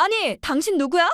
아니, 당신 누구야?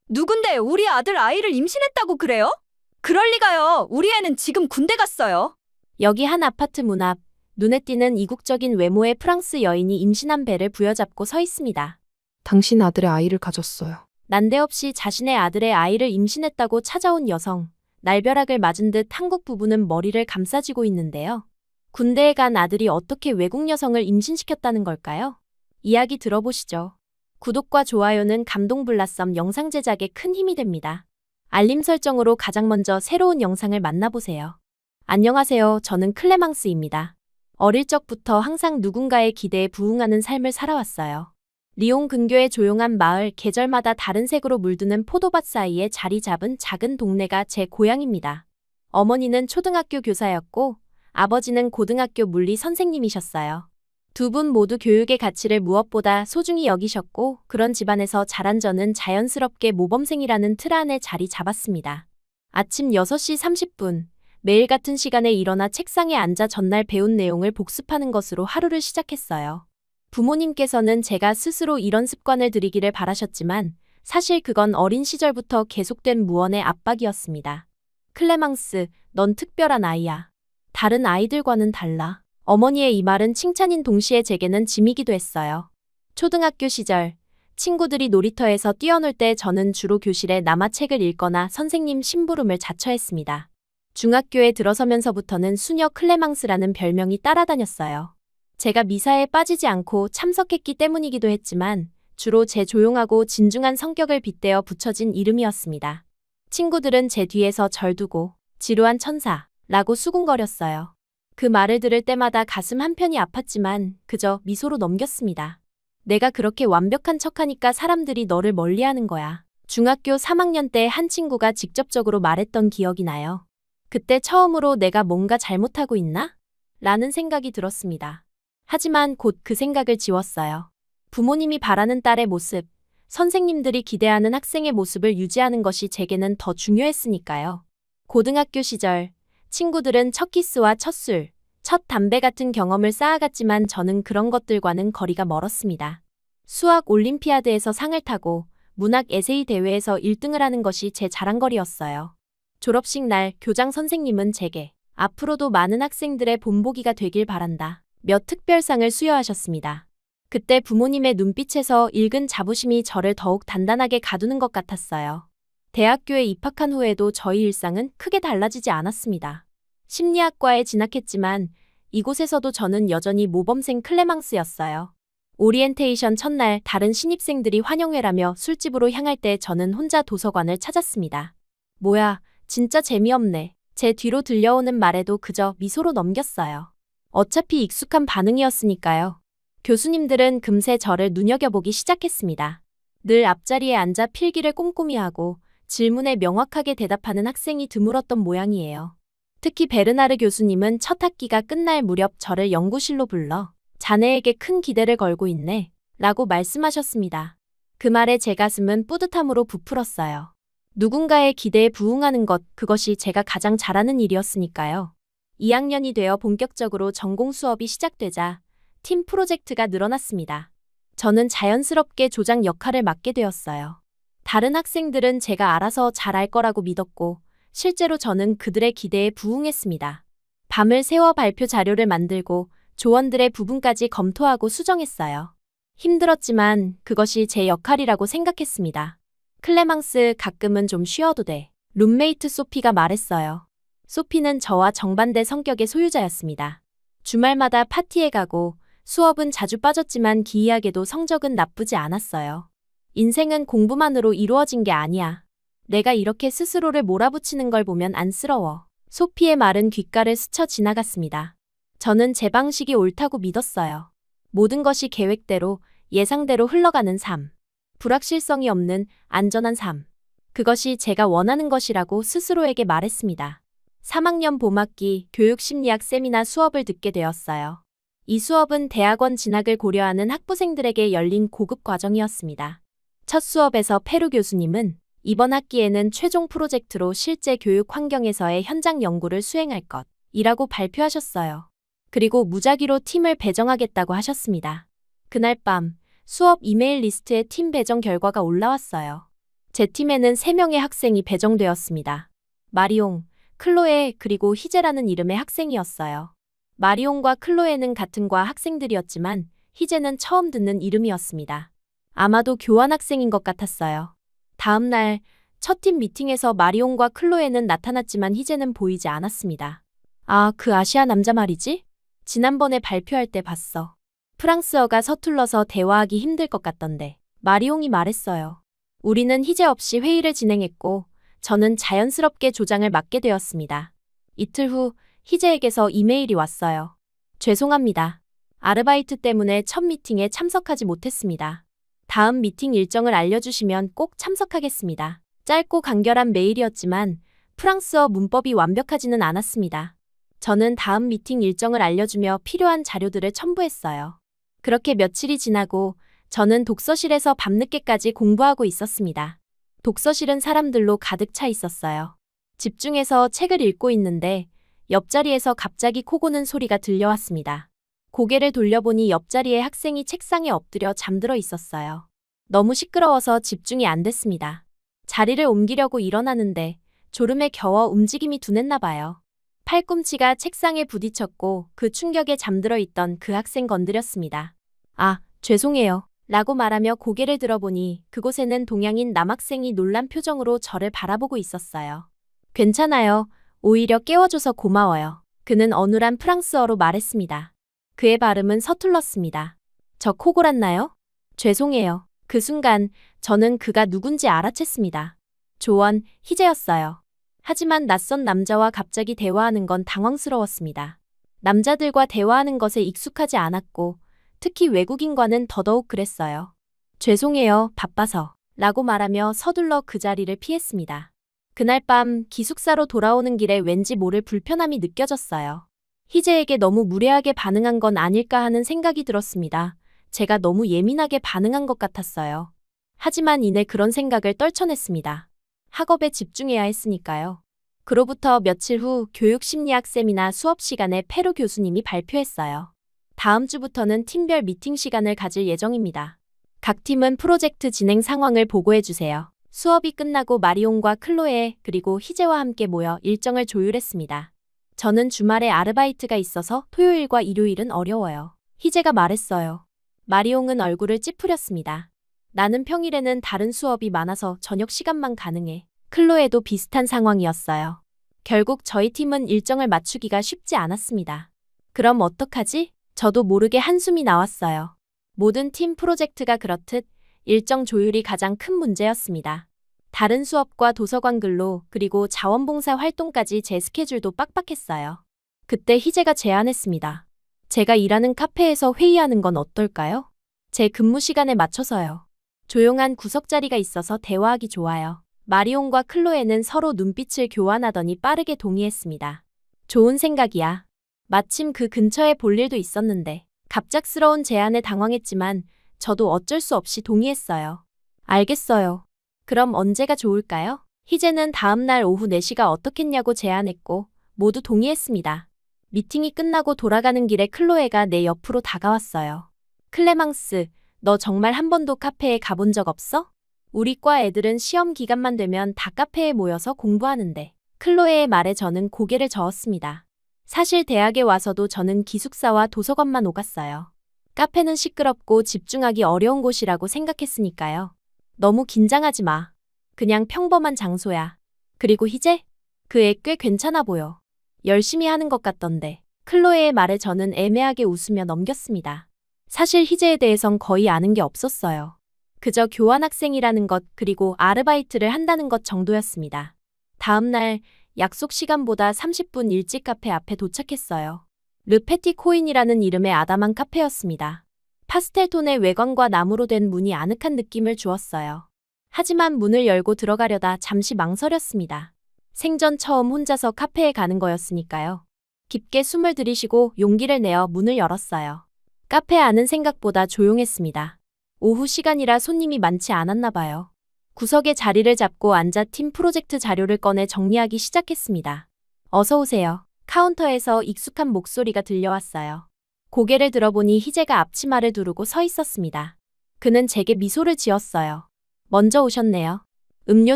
누군데 우리 아들 아이를 임신했다고 그래요? 그럴 리가요. 우리 애는 지금 군대 갔어요. 여기 한 아파트 문 앞, 눈에 띄는 이국적인 외모의 프랑스 여인이 임신한 배를 부여잡고 서 있습니다. 당신 아들의 아이를 가졌어요. 난데없이 자신의 아들의 아이를 임신했다고 찾아온 여성. 날벼락을 맞은 듯 한국 부부는 머리를 감싸쥐고 있는데요. 군대에 간 아들이 어떻게 외국 여성을 임신시켰다는 걸까요? 이야기 들어보시죠. 구독과 좋아요는 감동블라썸 영상 제작에 큰 힘이 됩니다. 알림 설정으로 가장 먼저 새로운 영상을 만나보세요. 안녕하세요. 저는 클레망스입니다. 어릴 적부터 항상 누군가의 기대에 부응하는 삶을 살아왔어요. 리옹 근교의 조용한 마을, 계절마다 다른 색으로 물드는 포도밭 사이에 자리 잡은 작은 동네가 제 고향입니다. 어머니는 초등학교 교사였고 아버지는 고등학교 물리 선생님이셨어요. 두 분 모두 교육의 가치를 무엇보다 소중히 여기셨고 그런 집안에서 자란 저는 자연스럽게 모범생이라는 틀 안에 자리 잡았습니다. 아침 6시 30분, 매일 같은 시간에 일어나 책상에 앉아 전날 배운 내용을 복습하는 것으로 하루를 시작했어요. 부모님께서는 제가 스스로 이런 습관을 들이기를 바라셨지만 사실 그건 어린 시절부터 계속된 무언의 압박이었습니다. 클레망스, 넌 특별한 아이야. 다른 아이들과는 달라. 어머니의 이 말은 칭찬인 동시에 제게는 짐이기도 했어요. 초등학교 시절, 친구들이 놀이터에서 뛰어놀 때 저는 주로 교실에 남아 책을 읽거나 선생님 심부름을 자처했습니다. 중학교에 들어서면서부터는 수녀 클레망스라는 별명이 따라다녔어요. 제가 미사에 빠지지 않고 참석했기 때문이기도 했지만 주로 제 조용하고 진중한 성격을 빗대어 붙여진 이름이었습니다. 친구들은 제 뒤에서 절 두고 지루한 천사라고 수군거렸어요. 그 말을 들을 때마다 가슴 한편이 아팠지만 그저 미소로 넘겼습니다. 내가 그렇게 완벽한 척하니까 사람들이 너를 멀리하는 거야. 중학교 3학년 때 한 친구가 직접적으로 말했던 기억이 나요. 그때 처음으로 내가 뭔가 잘못하고 있나? 라는 생각이 들었습니다. 하지만 곧 그 생각을 지웠어요. 부모님이 바라는 딸의 모습, 선생님들이 기대하는 학생의 모습을 유지하는 것이 제게는 더 중요했으니까요. 고등학교 시절, 친구들은 첫 키스와 첫 술, 첫 담배 같은 경험을 쌓아갔지만 저는 그런 것들과는 거리가 멀었습니다. 수학 올림피아드에서 상을 타고 문학 에세이 대회에서 1등을 하는 것이 제 자랑거리였어요. 졸업식 날 교장 선생님은 제게 앞으로도 많은 학생들의 본보기가 되길 바란다. 몇 특별상을 수여하셨습니다. 그때 부모님의 눈빛에서 읽은 자부심이 저를 더욱 단단하게 가두는 것 같았어요. 대학교에 입학한 후에도 저희 일상은 크게 달라지지 않았습니다. 심리학과에 진학했지만 이곳에서도 저는 여전히 모범생 클레망스였어요. 오리엔테이션 첫날 다른 신입생들이 환영회라며 술집으로 향할 때 저는 혼자 도서관을 찾았습니다. 뭐야, 진짜 재미없네. 제 뒤로 들려오는 말에도 그저 미소로 넘겼어요. 어차피 익숙한 반응이었으니까요. 교수님들은 금세 저를 눈여겨보기 시작했습니다. 늘 앞자리에 앉아 필기를 꼼꼼히 하고 질문에 명확하게 대답하는 학생이 드물었던 모양이에요. 특히 베르나르 교수님은 첫 학기가 끝날 무렵 저를 연구실로 불러 자네에게 큰 기대를 걸고 있네 라고 말씀하셨습니다. 그 말에 제 가슴은 뿌듯함으로 부풀었어요. 누군가의 기대에 부응하는 것, 그것이 제가 가장 잘하는 일이었으니까요. 2학년이 되어 본격적으로 전공 수업이 시작되자 팀 프로젝트가 늘어났습니다. 저는 자연스럽게 조장 역할을 맡게 되었어요. 다른 학생들은 제가 알아서 잘할 거라고 믿었고 실제로 저는 그들의 기대에 부응했습니다. 밤을 새워 발표 자료를 만들고 조원들의 부분까지 검토하고 수정했어요. 힘들었지만 그것이 제 역할이라고 생각했습니다. 클레망스, 가끔은 좀 쉬어도 돼. 룸메이트 소피가 말했어요. 소피는 저와 정반대 성격의 소유자였습니다. 주말마다 파티에 가고 수업은 자주 빠졌지만 기이하게도 성적은 나쁘지 않았어요. 인생은 공부만으로 이루어진 게 아니야. 내가 이렇게 스스로를 몰아붙이는 걸 보면 안쓰러워. 소피의 말은 귓가를 스쳐 지나갔습니다. 저는 제 방식이 옳다고 믿었어요. 모든 것이 계획대로, 예상대로 흘러가는 삶. 불확실성이 없는 안전한 삶. 그것이 제가 원하는 것이라고 스스로에게 말했습니다. 3학년 봄학기 교육심리학 세미나 수업을 듣게 되었어요. 이 수업은 대학원 진학을 고려하는 학부생들에게 열린 고급 과정이었습니다. 첫 수업에서 페루 교수님은 이번 학기에는 최종 프로젝트로 실제 교육 환경에서의 현장 연구를 수행할 것이라고 발표하셨어요. 그리고 무작위로 팀을 배정하겠다고 하셨습니다. 그날 밤 수업 이메일 리스트에 팀 배정 결과가 올라왔어요. 제 팀에는 3명의 학생이 배정되었습니다. 마리옹, 클로에 그리고 희재라는 이름의 학생이었어요. 마리옹과 클로에는 같은 과 학생들이었지만 희재는 처음 듣는 이름이었습니다. 아마도 교환 학생인 것 같았어요. 다음 날 첫 팀 미팅에서 마리옹과 클로에는 나타났지만 희재는 보이지 않았습니다. 아, 그 아시아 남자 말이지? 지난번에 발표할 때 봤어. 프랑스어가 서툴러서 대화하기 힘들 것 같던데. 마리옹이 말했어요. 우리는 희재 없이 회의를 진행했고 저는 자연스럽게 조장을 맡게 되었습니다. 이틀 후 희재에게서 이메일이 왔어요. 죄송합니다. 아르바이트 때문에 첫 미팅에 참석하지 못했습니다. 다음 미팅 일정을 알려주시면 꼭 참석하겠습니다. 짧고 간결한 메일이었지만 프랑스어 문법이 완벽하지는 않았습니다. 저는 다음 미팅 일정을 알려주며 필요한 자료들을 첨부했어요. 그렇게 며칠이 지나고 저는 독서실에서 밤늦게까지 공부하고 있었습니다. 독서실은 사람들로 가득 차 있었어요. 집중해서 책을 읽고 있는데 옆자리에서 갑자기 코 고는 소리가 들려왔습니다. 고개를 돌려보니 옆자리의 학생이 책상에 엎드려 잠들어 있었어요. 너무 시끄러워서 집중이 안 됐습니다. 자리를 옮기려고 일어나는데 졸음에 겨워 움직임이 둔했나 봐요. 팔꿈치가 책상에 부딪혔고 그 충격에 잠들어 있던 그 학생 건드렸습니다. 아, 죄송해요. 라고 말하며 고개를 들어보니 그곳에는 동양인 남학생이 놀란 표정으로 저를 바라보고 있었어요. 괜찮아요. 오히려 깨워줘서 고마워요. 그는 어눌한 프랑스어로 말했습니다. 그의 발음은 서툴렀습니다. 저 코 골았나요? 죄송해요. 그 순간 저는 그가 누군지 알아챘습니다. 조원, 희재였어요. 하지만 낯선 남자와 갑자기 대화하는 건 당황스러웠습니다. 남자들과 대화하는 것에 익숙하지 않았고 특히 외국인과는 더더욱 그랬어요. 죄송해요, 바빠서 라고 말하며 서둘러 그 자리를 피했습니다. 그날 밤 기숙사로 돌아오는 길에 왠지 모를 불편함이 느껴졌어요. 희재에게 너무 무례하게 반응한 건 아닐까 하는 생각이 들었습니다. 제가 너무 예민하게 반응한 것 같았어요. 하지만 이내 그런 생각을 떨쳐냈습니다. 학업에 집중해야 했으니까요. 그로부터 며칠 후 교육심리학 세미나 수업 시간에 페루 교수님이 발표했어요. 다음 주부터는 팀별 미팅 시간을 가질 예정입니다. 각 팀은 프로젝트 진행 상황을 보고해주세요. 수업이 끝나고 마리옹과 클로에 그리고 희재와 함께 모여 일정을 조율했습니다. 저는 주말에 아르바이트가 있어서 토요일과 일요일은 어려워요. 희재가 말했어요. 마리옹은 얼굴을 찌푸렸습니다. 나는 평일에는 다른 수업이 많아서 저녁 시간만 가능해. 클로에도 비슷한 상황이었어요. 결국 저희 팀은 일정을 맞추기가 쉽지 않았습니다. 그럼 어떡하지? 저도 모르게 한숨이 나왔어요. 모든 팀 프로젝트가 그렇듯 일정 조율이 가장 큰 문제였습니다. 다른 수업과 도서관 근로 그리고 자원봉사 활동까지 제 스케줄도 빡빡했어요. 그때 희재가 제안했습니다. 제가 일하는 카페에서 회의하는 건 어떨까요? 제 근무 시간에 맞춰서요. 조용한 구석자리가 있어서 대화하기 좋아요. 마리옹과 클로에는 서로 눈빛을 교환하더니 빠르게 동의했습니다. 좋은 생각이야. 마침 그 근처에 볼 일도 있었는데 갑작스러운 제안에 당황했지만 저도 어쩔 수 없이 동의했어요. 알겠어요. 그럼 언제가 좋을까요? 희재는 다음 날 오후 4시가 어떻겠냐고 제안했고 모두 동의했습니다. 미팅이 끝나고 돌아가는 길에 클로에가 내 옆으로 다가왔어요. 클레망스, 너 정말 한 번도 카페에 가본 적 없어? 우리 과 애들은 시험 기간만 되면 다 카페에 모여서 공부하는데. 클로에의 말에 저는 고개를 저었습니다. 사실 대학에 와서도 저는 기숙사와 도서관만 오갔어요. 카페는 시끄럽고 집중하기 어려운 곳이라고 생각했으니까요. 너무 긴장하지 마. 그냥 평범한 장소야. 그리고 희재? 그 애 꽤 괜찮아 보여. 열심히 하는 것 같던데. 클로에의 말에 저는 애매하게 웃으며 넘겼습니다. 사실 희재에 대해선 거의 아는 게 없었어요. 그저 교환학생이라는 것 그리고 아르바이트를 한다는 것 정도였습니다. 다음 날 약속 시간보다 30분 일찍 카페 앞에 도착했어요. 르페티 코인이라는 이름의 아담한 카페였습니다. 파스텔톤의 외관과 나무로 된 문이 아늑한 느낌을 주었어요. 하지만 문을 열고 들어가려다 잠시 망설였습니다. 생전 처음 혼자서 카페에 가는 거였으니까요. 깊게 숨을 들이쉬고 용기를 내어 문을 열었어요. 카페 안은 생각보다 조용했습니다. 오후 시간이라 손님이 많지 않았나 봐요. 구석에 자리를 잡고 앉아 팀 프로젝트 자료를 꺼내 정리하기 시작했습니다. 어서 오세요. 카운터에서 익숙한 목소리가 들려왔어요. 고개를 들어보니 희재가 앞치마를 두르고 서 있었습니다. 그는 제게 미소를 지었어요. 먼저 오셨네요. 음료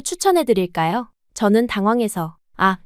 추천해 드릴까요? 저는 당황해서,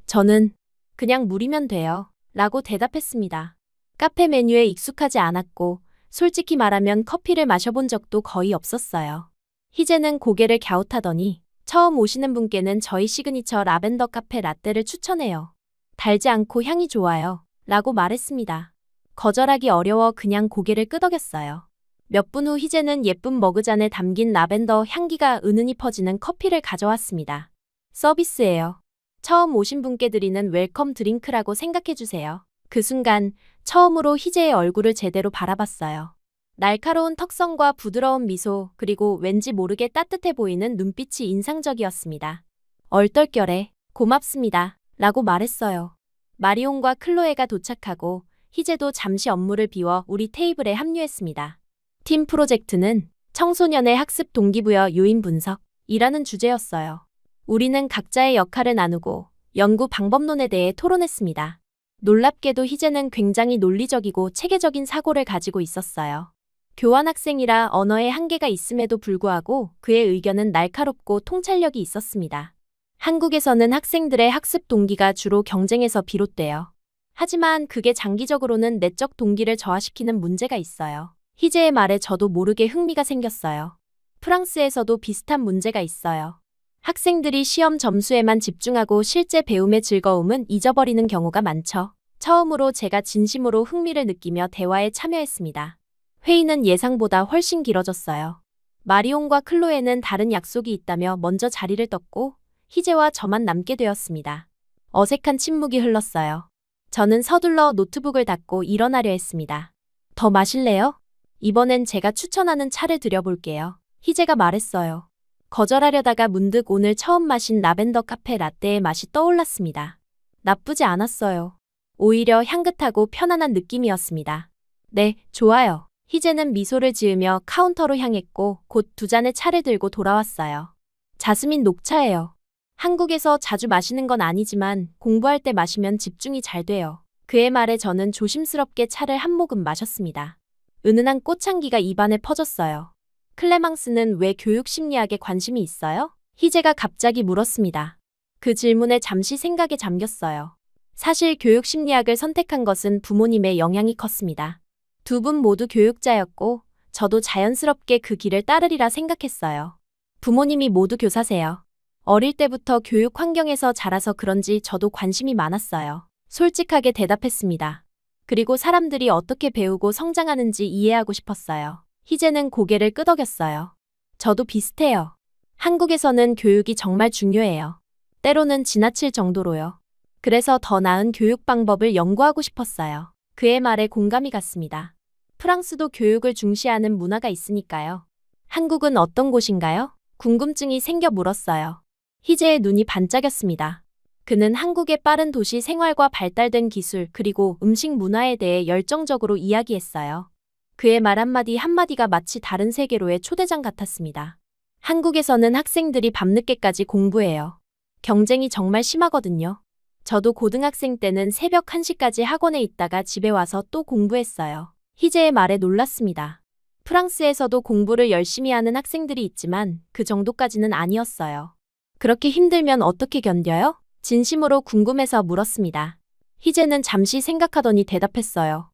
저는 그냥 물이면 돼요. 라고 대답했습니다. 카페 메뉴에 익숙하지 않았고, 솔직히 말하면 커피를 마셔본 적도 거의 없었어요. 희재는 고개를 갸웃하더니, 처음 오시는 분께는 저희 시그니처 라벤더 카페 라떼를 추천해요. 달지 않고 향이 좋아요. 라고 말했습니다. 거절하기 어려워 그냥 고개를 끄덕였어요. 몇 분 후 희재는 예쁜 머그잔에 담긴 라벤더 향기가 은은히 퍼지는 커피를 가져왔습니다. 서비스예요. 처음 오신 분께 드리는 웰컴 드링크라고 생각해주세요. 그 순간 처음으로 희재의 얼굴을 제대로 바라봤어요. 날카로운 턱선과 부드러운 미소, 그리고 왠지 모르게 따뜻해 보이는 눈빛이 인상적이었습니다. 얼떨결에 고맙습니다. 라고 말했어요. 마리온과 클로에가 도착하고 희재도 잠시 업무를 비워 우리 테이블에 합류했습니다. 팀 프로젝트는 청소년의 학습 동기부여 요인 분석이라는 주제였어요. 우리는 각자의 역할을 나누고 연구 방법론에 대해 토론했습니다. 놀랍게도 희재는 굉장히 논리적이고 체계적인 사고를 가지고 있었어요. 교환학생이라 언어에 한계가 있음에도 불구하고 그의 의견은 날카롭고 통찰력이 있었습니다. 한국에서는 학생들의 학습 동기가 주로 경쟁에서 비롯돼요. 하지만 그게 장기적으로는 내적 동기를 저하시키는 문제가 있어요. 희재의 말에 저도 모르게 흥미가 생겼어요. 프랑스에서도 비슷한 문제가 있어요. 학생들이 시험 점수에만 집중하고 실제 배움의 즐거움은 잊어버리는 경우가 많죠. 처음으로 제가 진심으로 흥미를 느끼며 대화에 참여했습니다. 회의는 예상보다 훨씬 길어졌어요. 마리온과 클로에는 다른 약속이 있다며 먼저 자리를 떴고 희재와 저만 남게 되었습니다. 어색한 침묵이 흘렀어요. 저는 서둘러 노트북을 닫고 일어나려 했습니다. 더 마실래요? 이번엔 제가 추천하는 차를 드려볼게요. 희재가 말했어요. 거절하려다가 문득 오늘 처음 마신 라벤더 카페 라떼의 맛이 떠올랐습니다. 나쁘지 않았어요. 오히려 향긋하고 편안한 느낌이었습니다. 네, 좋아요. 희재는 미소를 지으며 카운터로 향했고 곧 두 잔의 차를 들고 돌아왔어요. 자스민 녹차예요. 한국에서 자주 마시는 건 아니지만 공부할 때 마시면 집중이 잘 돼요. 그의 말에 저는 조심스럽게 차를 한 모금 마셨습니다. 은은한 꽃향기가 입안에 퍼졌어요. 클레망스는 왜 교육 심리학에 관심이 있어요? 희재가 갑자기 물었습니다. 그 질문에 잠시 생각에 잠겼어요. 사실 교육 심리학을 선택한 것은 부모님의 영향이 컸습니다. 두 분 모두 교육자였고 저도 자연스럽게 그 길을 따르리라 생각했어요. 부모님이 모두 교사세요. 어릴 때부터 교육 환경에서 자라서 그런지 저도 관심이 많았어요. 솔직하게 대답했습니다. 그리고 사람들이 어떻게 배우고 성장하는지 이해하고 싶었어요. 희재는 고개를 끄덕였어요. 저도 비슷해요. 한국에서는 교육이 정말 중요해요. 때로는 지나칠 정도로요. 그래서 더 나은 교육 방법을 연구하고 싶었어요. 그의 말에 공감이 갔습니다. 프랑스도 교육을 중시하는 문화가 있으니까요. 한국은 어떤 곳인가요? 궁금증이 생겨 물었어요. 희재의 눈이 반짝였습니다. 그는 한국의 빠른 도시 생활과 발달된 기술 그리고 음식 문화에 대해 열정적으로 이야기했어요. 그의 말 한마디 한마디가 마치 다른 세계로의 초대장 같았습니다. 한국에서는 학생들이 밤늦게까지 공부해요. 경쟁이 정말 심하거든요. 저도 고등학생 때는 새벽 1시까지 학원에 있다가 집에 와서 또 공부했어요. 희재의 말에 놀랐습니다. 프랑스에서도 공부를 열심히 하는 학생들이 있지만 그 정도까지는 아니었어요. 그렇게 힘들면 어떻게 견뎌요? 진심으로 궁금해서 물었습니다. 희재는 잠시 생각하더니 대답했어요.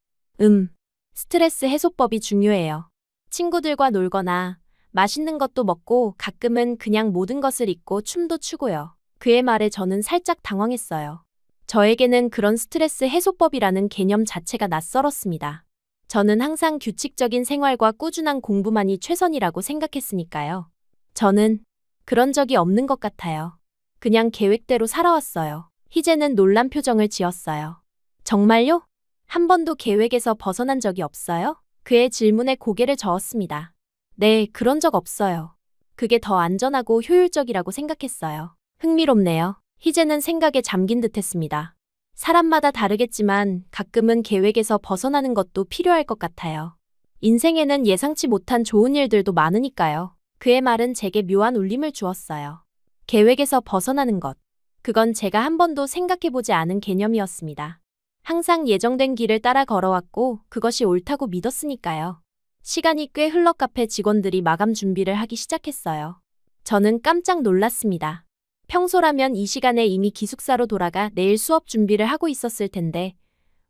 스트레스 해소법이 중요해요. 친구들과 놀거나 맛있는 것도 먹고 가끔은 그냥 모든 것을 잊고 춤도 추고요. 그의 말에 저는 살짝 당황했어요. 저에게는 그런 스트레스 해소법이라는 개념 자체가 낯설었습니다. 저는 항상 규칙적인 생활과 꾸준한 공부만이 최선이라고 생각했으니까요. 저는 그런 적이 없는 것 같아요. 그냥 계획대로 살아왔어요. 희재는 놀란 표정을 지었어요. 정말요? 한 번도 계획에서 벗어난 적이 없어요? 그의 질문에 고개를 저었습니다. 네, 그런 적 없어요. 그게 더 안전하고 효율적이라고 생각했어요. 흥미롭네요. 희재는 생각에 잠긴 듯했습니다. 사람마다 다르겠지만 가끔은 계획에서 벗어나는 것도 필요할 것 같아요. 인생에는 예상치 못한 좋은 일들도 많으니까요. 그의 말은 제게 묘한 울림을 주었어요. 계획에서 벗어나는 것. 그건 제가 한 번도 생각해보지 않은 개념이었습니다. 항상 예정된 길을 따라 걸어왔고 그것이 옳다고 믿었으니까요. 시간이 꽤 흘러 카페 직원들이 마감 준비를 하기 시작했어요. 저는 깜짝 놀랐습니다. 평소라면 이 시간에 이미 기숙사로 돌아가 내일 수업 준비를 하고 있었을 텐데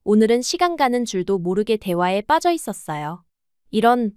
오늘은 시간 가는 줄도 모르게 대화에 빠져 있었어요.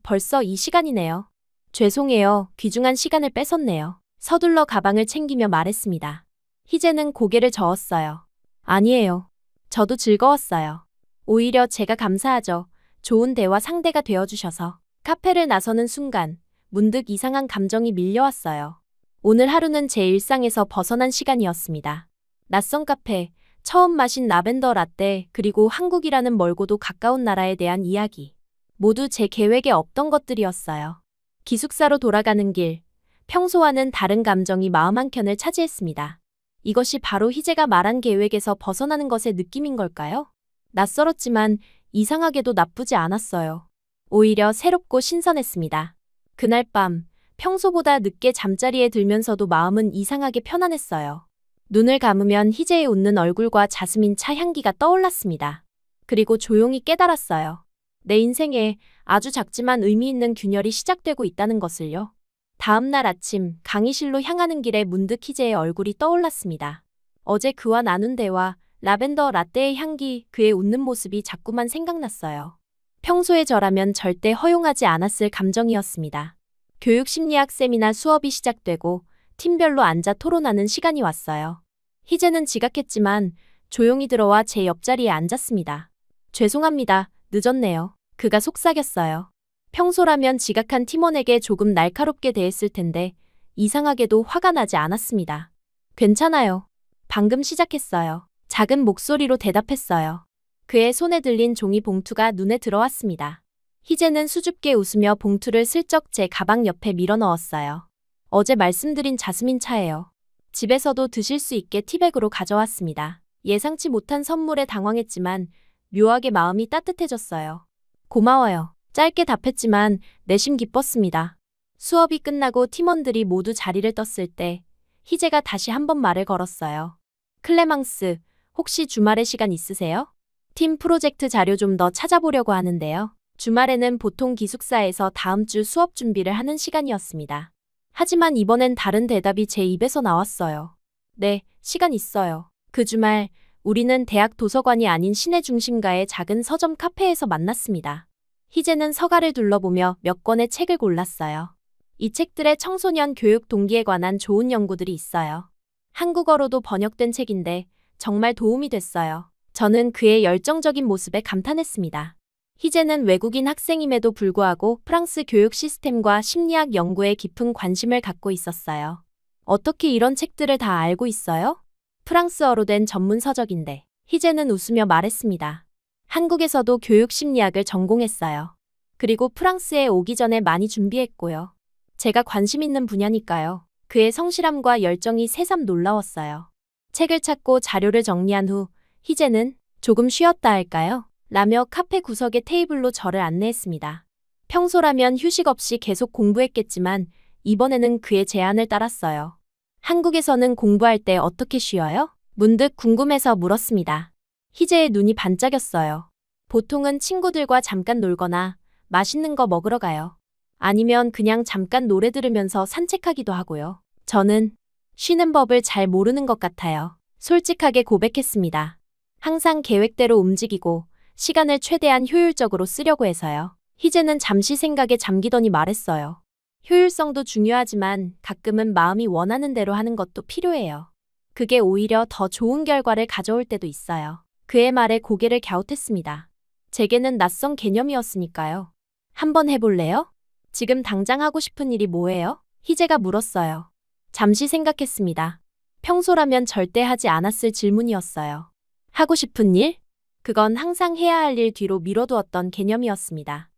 벌써 이 시간이네요. 죄송해요. 귀중한 시간을 뺏었네요. 서둘러 가방을 챙기며 말했습니다. 희재는 고개를 저었어요. 아니에요. 저도 즐거웠어요. 오히려 제가 감사하죠. 좋은 대화 상대가 되어주셔서. 카페를 나서는 순간 문득 이상한 감정이 밀려왔어요. 오늘 하루는 제 일상에서 벗어난 시간이었습니다. 낯선 카페, 처음 마신 라벤더 라떼, 그리고 한국이라는 멀고도 가까운 나라에 대한 이야기. 모두 제 계획에 없던 것들이었어요. 기숙사로 돌아가는 길, 평소와는 다른 감정이 마음 한켠을 차지했습니다. 이것이 바로 희재가 말한 계획에서 벗어나는 것의 느낌인 걸까요? 낯설었지만 이상하게도 나쁘지 않았어요. 오히려 새롭고 신선했습니다. 그날 밤, 평소보다 늦게 잠자리에 들면서도 마음은 이상하게 편안했어요. 눈을 감으면 희재의 웃는 얼굴과 자스민 차 향기가 떠올랐습니다. 그리고 조용히 깨달았어요. 내 인생에 아주 작지만 의미 있는 균열이 시작되고 있다는 것을요. 다음 날 아침 강의실로 향하는 길에 문득 희재의 얼굴이 떠올랐습니다. 어제 그와 나눈 대화, 라벤더 라떼의 향기, 그의 웃는 모습이 자꾸만 생각났어요. 평소에 저라면 절대 허용하지 않았을 감정이었습니다. 교육심리학 세미나 수업이 시작되고 팀별로 앉아 토론하는 시간이 왔어요. 희재는 지각했지만 조용히 들어와 제 옆자리에 앉았습니다. 죄송합니다. 늦었네요. 그가 속삭였어요. 평소라면 지각한 팀원에게 조금 날카롭게 대했을 텐데 이상하게도 화가 나지 않았습니다. 괜찮아요. 방금 시작했어요. 작은 목소리로 대답했어요. 그의 손에 들린 종이 봉투가 눈에 들어왔습니다. 희재는 수줍게 웃으며 봉투를 슬쩍 제 가방 옆에 밀어 넣었어요. 어제 말씀드린 자스민 차예요. 집에서도 드실 수 있게 티백으로 가져왔습니다. 예상치 못한 선물에 당황했지만 묘하게 마음이 따뜻해졌어요. 고마워요. 짧게 답했지만 내심 기뻤습니다. 수업이 끝나고 팀원들이 모두 자리를 떴을 때 희재가 다시 한번 말을 걸었어요. 클레망스, 혹시 주말에 시간 있으세요? 팀 프로젝트 자료 좀 더 찾아보려고 하는데요. 주말에는 보통 기숙사에서 다음 주 수업 준비를 하는 시간이었습니다. 하지만 이번엔 다른 대답이 제 입에서 나왔어요. 네, 시간 있어요. 그 주말 우리는 대학 도서관이 아닌 시내 중심가의 작은 서점 카페에서 만났습니다. 희재는 서가를 둘러보며 몇 권의 책을 골랐어요. 이 책들에 청소년 교육 동기에 관한 좋은 연구들이 있어요. 한국어로도 번역된 책인데 정말 도움이 됐어요. 저는 그의 열정적인 모습에 감탄했습니다. 희재는 외국인 학생임에도 불구하고 프랑스 교육 시스템과 심리학 연구에 깊은 관심을 갖고 있었어요. 어떻게 이런 책들을 다 알고 있어요? 프랑스어로 된 전문 서적인데. 희재는 웃으며 말했습니다. 한국에서도 교육 심리학을 전공했어요. 그리고 프랑스에 오기 전에 많이 준비했고요. 제가 관심 있는 분야니까요. 그의 성실함과 열정이 새삼 놀라웠어요. 책을 찾고 자료를 정리한 후 희재는 조금 쉬었다 할까요? 라며 카페 구석의 테이블로 저를 안내했습니다. 평소라면 휴식 없이 계속 공부했겠지만 이번에는 그의 제안을 따랐어요. 한국에서는 공부할 때 어떻게 쉬어요? 문득 궁금해서 물었습니다. 희재의 눈이 반짝였어요. 보통은 친구들과 잠깐 놀거나 맛있는 거 먹으러 가요. 아니면 그냥 잠깐 노래 들으면서 산책하기도 하고요. 저는 쉬는 법을 잘 모르는 것 같아요. 솔직하게 고백했습니다. 항상 계획대로 움직이고 시간을 최대한 효율적으로 쓰려고 해서요. 희재는 잠시 생각에 잠기더니 말했어요. 효율성도 중요하지만 가끔은 마음이 원하는 대로 하는 것도 필요해요. 그게 오히려 더 좋은 결과를 가져올 때도 있어요. 그의 말에 고개를 갸웃했습니다. 제게는 낯선 개념이었으니까요. 한번 해볼래요? 지금 당장 하고 싶은 일이 뭐예요? 희재가 물었어요. 잠시 생각했습니다. 평소라면 절대 하지 않았을 질문이었어요. 하고 싶은 일? 그건 항상 해야 할 일 뒤로 미뤄두었던 개념이었습니다.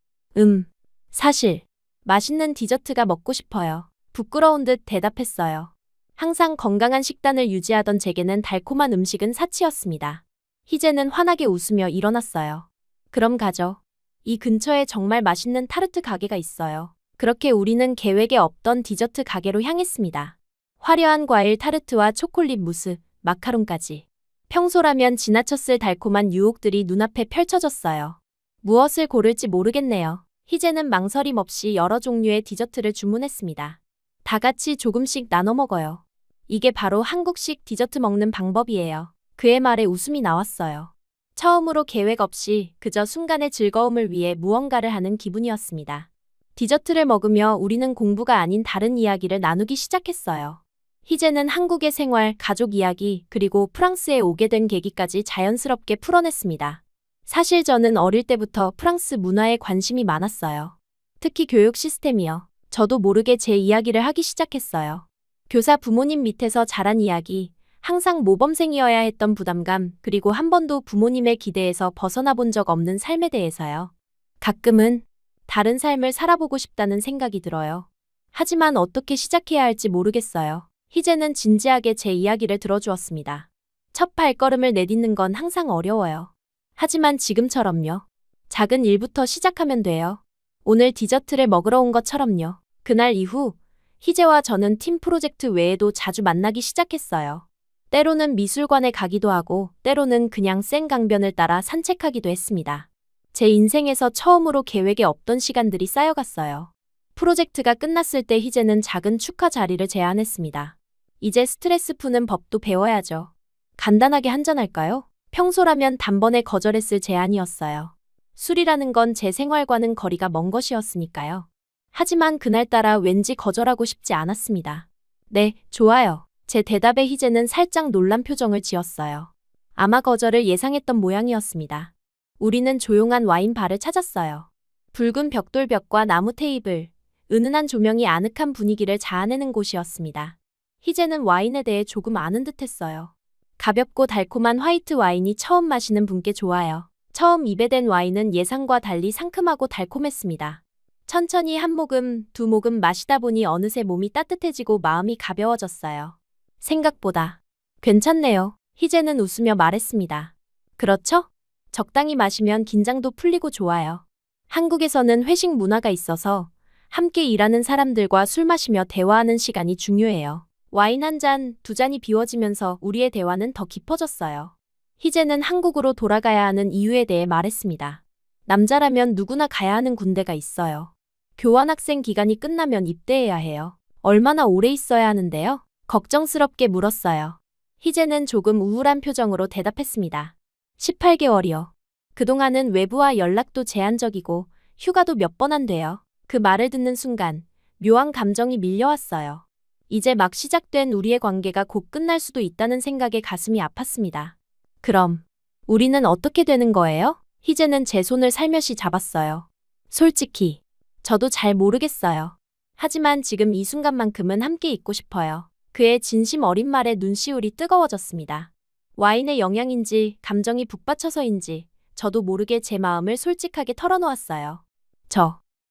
사실 맛있는 디저트가 먹고 싶어요. 부끄러운 듯 대답했어요. 항상 건강한 식단을 유지하던 제게는 달콤한 음식은 사치였습니다. 희재는 환하게 웃으며 일어났어요. 그럼 가죠. 이 근처에 정말 맛있는 타르트 가게가 있어요. 그렇게 우리는 계획에 없던 디저트 가게로 향했습니다. 화려한 과일 타르트와 초콜릿 무스, 마카롱까지. 평소라면 지나쳤을 달콤한 유혹들이 눈앞에 펼쳐졌어요. 무엇을 고를지 모르겠네요. 희재는 망설임 없이 여러 종류의 디저트를 주문했습니다. 다 같이 조금씩 나눠 먹어요. 이게 바로 한국식 디저트 먹는 방법이에요. 그의 말에 웃음이 나왔어요. 처음으로 계획 없이 그저 순간의 즐거움을 위해 무언가를 하는 기분이었습니다. 디저트를 먹으며 우리는 공부가 아닌 다른 이야기를 나누기 시작했어요. 희재는 한국의 생활, 가족 이야기, 그리고 프랑스에 오게 된 계기까지 자연스럽게 풀어냈습니다. 사실 저는 어릴 때부터 프랑스 문화에 관심이 많았어요. 특히 교육 시스템이요. 저도 모르게 제 이야기를 하기 시작했어요. 교사 부모님 밑에서 자란 이야기, 항상 모범생이어야 했던 부담감, 그리고 한 번도 부모님의 기대에서 벗어나 본 적 없는 삶에 대해서요. 가끔은 다른 삶을 살아보고 싶다는 생각이 들어요. 하지만 어떻게 시작해야 할지 모르겠어요. 희재는 진지하게 제 이야기를 들어주었습니다. 첫 발걸음을 내딛는 건 항상 어려워요. 하지만 지금처럼요. 작은 일부터 시작하면 돼요. 오늘 디저트를 먹으러 온 것처럼요. 그날 이후 희재와 저는 팀 프로젝트 외에도 자주 만나기 시작했어요. 때로는 미술관에 가기도 하고 때로는 그냥 센 강변을 따라 산책하기도 했습니다. 제 인생에서 처음으로 계획에 없던 시간들이 쌓여갔어요. 프로젝트가 끝났을 때 희재는 작은 축하 자리를 제안했습니다. 이제 스트레스 푸는 법도 배워야죠. 간단하게 한잔할까요? 평소라면 단번에 거절했을 제안이었어요. 술이라는 건 제 생활과는 거리가 먼 것이었으니까요. 하지만 그날따라 왠지 거절하고 싶지 않았습니다. 네, 좋아요. 제 대답에 희재는 살짝 놀란 표정을 지었어요. 아마 거절을 예상했던 모양이었습니다. 우리는 조용한 와인바를 찾았어요. 붉은 벽돌벽과 나무 테이블, 은은한 조명이 아늑한 분위기를 자아내는 곳이었습니다. 희재는 와인에 대해 조금 아는 듯했어요. 가볍고 달콤한 화이트 와인이 처음 마시는 분께 좋아요. 처음 입에 댄 와인은 예상과 달리 상큼하고 달콤했습니다. 천천히 한 모금, 두 모금 마시다 보니 어느새 몸이 따뜻해지고 마음이 가벼워졌어요. 생각보다 괜찮네요. 희재는 웃으며 말했습니다. 그렇죠? 적당히 마시면 긴장도 풀리고 좋아요. 한국에서는 회식 문화가 있어서 함께 일하는 사람들과 술 마시며 대화하는 시간이 중요해요. 와인 한 잔, 두 잔이 비워지면서 우리의 대화는 더 깊어졌어요. 희재는 한국으로 돌아가야 하는 이유에 대해 말했습니다. 남자라면 누구나 가야 하는 군대가 있어요. 교환학생 기간이 끝나면 입대해야 해요. 얼마나 오래 있어야 하는데요? 걱정스럽게 물었어요. 희재는 조금 우울한 표정으로 대답했습니다. 18개월이요. 그동안은 외부와 연락도 제한적이고 휴가도 몇 번 안 돼요. 그 말을 듣는 순간 묘한 감정이 밀려왔어요. 이제 막 시작된 우리의 관계가 곧 끝날 수도 있다는 생각에 가슴이 아팠습니다. 그럼 우리는 어떻게 되는 거예요? 희재는 제 손을 살며시 잡았어요. 솔직히 저도 잘 모르겠어요. 하지만 지금 이 순간만큼은 함께 있고 싶어요. 그의 진심 어린 말에 눈시울이 뜨거워졌습니다. 와인의 영향인지 감정이 북받쳐서인지 저도 모르게 제 마음을 솔직하게 털어놓았어요.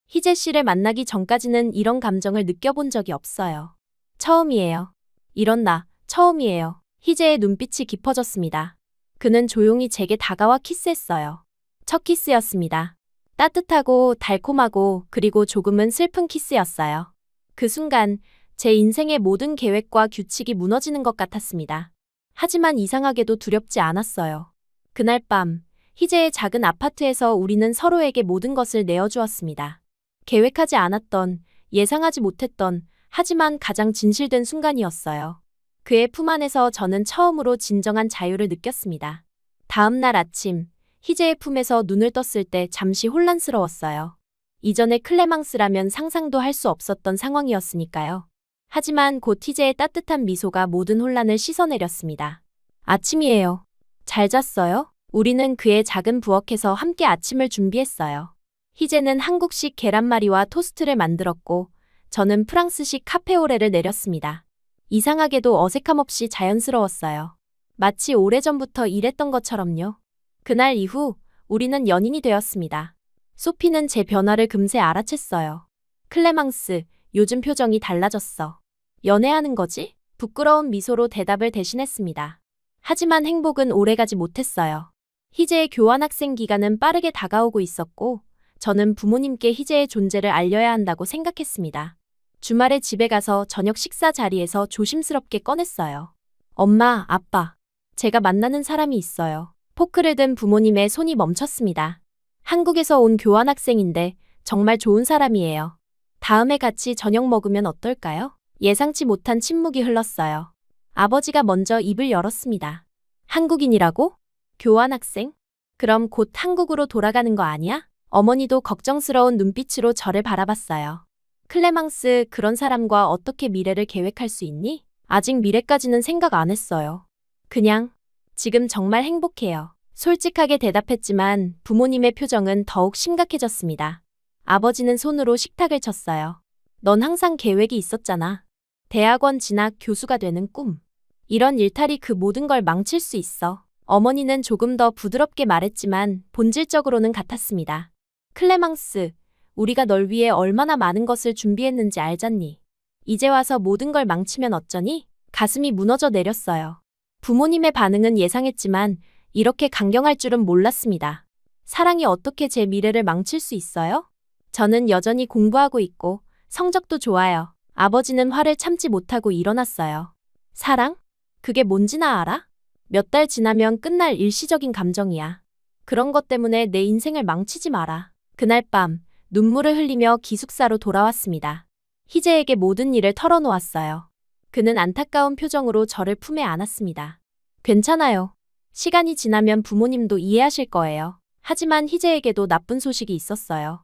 희재 씨를 만나기 전까지는 이런 감정을 느껴본 적이 없어요. 처음이에요. 이런 나 처음이에요. 희재의 눈빛이 깊어졌습니다. 그는 조용히 제게 다가와 키스했어요. 첫 키스였습니다. 따뜻하고 달콤하고 그리고 조금은 슬픈 키스였어요. 그 순간 제 인생의 모든 계획과 규칙이 무너지는 것 같았습니다. 하지만 이상하게도 두렵지 않았어요. 그날 밤 희재의 작은 아파트에서 우리는 서로에게 모든 것을 내어주었습니다. 계획하지 않았던, 예상하지 못했던, 하지만 가장 진실된 순간이었어요. 그의 품 안에서 저는 처음으로 진정한 자유를 느꼈습니다. 다음 날 아침, 희재의 품에서 눈을 떴을 때 잠시 혼란스러웠어요. 이전에 클레망스라면 상상도 할 수 없었던 상황이었으니까요. 하지만 곧 희재의 따뜻한 미소가 모든 혼란을 씻어내렸습니다. 아침이에요. 잘 잤어요? 우리는 그의 작은 부엌에서 함께 아침을 준비했어요. 희재는 한국식 계란말이와 토스트를 만들었고 저는 프랑스식 카페오레를 내렸습니다. 이상하게도 어색함 없이 자연스러웠어요. 마치 오래전부터 일했던 것처럼요. 그날 이후 우리는 연인이 되었습니다. 소피는 제 변화를 금세 알아챘어요. 클레망스, 요즘 표정이 달라졌어. 연애하는 거지? 부끄러운 미소로 대답을 대신했습니다. 하지만 행복은 오래가지 못했어요. 희재의 교환학생 기간은 빠르게 다가오고 있었고 저는 부모님께 희재의 존재를 알려야 한다고 생각했습니다. 주말에 집에 가서 저녁 식사 자리에서 조심스럽게 꺼냈어요. 엄마, 아빠, 제가 만나는 사람이 있어요. 포크를 든 부모님의 손이 멈췄습니다. 한국에서 온 교환학생인데 정말 좋은 사람이에요. 다음에 같이 저녁 먹으면 어떨까요? 예상치 못한 침묵이 흘렀어요. 아버지가 먼저 입을 열었습니다. 한국인이라고? 교환학생? 그럼 곧 한국으로 돌아가는 거 아니야? 어머니도 걱정스러운 눈빛으로 저를 바라봤어요. 클레망스, 그런 사람과 어떻게 미래를 계획할 수 있니? 아직 미래까지는 생각 안 했어요. 그냥 지금 정말 행복해요. 솔직하게 대답했지만 부모님의 표정은 더욱 심각해졌습니다. 아버지는 손으로 식탁을 쳤어요. 넌 항상 계획이 있었잖아. 대학원 진학, 교수가 되는 꿈. 이런 일탈이 그 모든 걸 망칠 수 있어. 어머니는 조금 더 부드럽게 말했지만 본질적으로는 같았습니다. 클레망스, 우리가 널 위해 얼마나 많은 것을 준비했는지 알잖니? 이제 와서 모든 걸 망치면 어쩌니? 가슴이 무너져 내렸어요. 부모님의 반응은 예상했지만 이렇게 강경할 줄은 몰랐습니다. 사랑이 어떻게 제 미래를 망칠 수 있어요? 저는 여전히 공부하고 있고 성적도 좋아요. 아버지는 화를 참지 못하고 일어났어요. 사랑? 그게 뭔지나 알아? 몇 달 지나면 끝날 일시적인 감정이야. 그런 것 때문에 내 인생을 망치지 마라. 그날 밤 눈물을 흘리며 기숙사로 돌아왔습니다. 희재에게 모든 일을 털어놓았어요. 그는 안타까운 표정으로 저를 품에 안았습니다. 괜찮아요. 시간이 지나면 부모님도 이해하실 거예요. 하지만 희재에게도 나쁜 소식이 있었어요.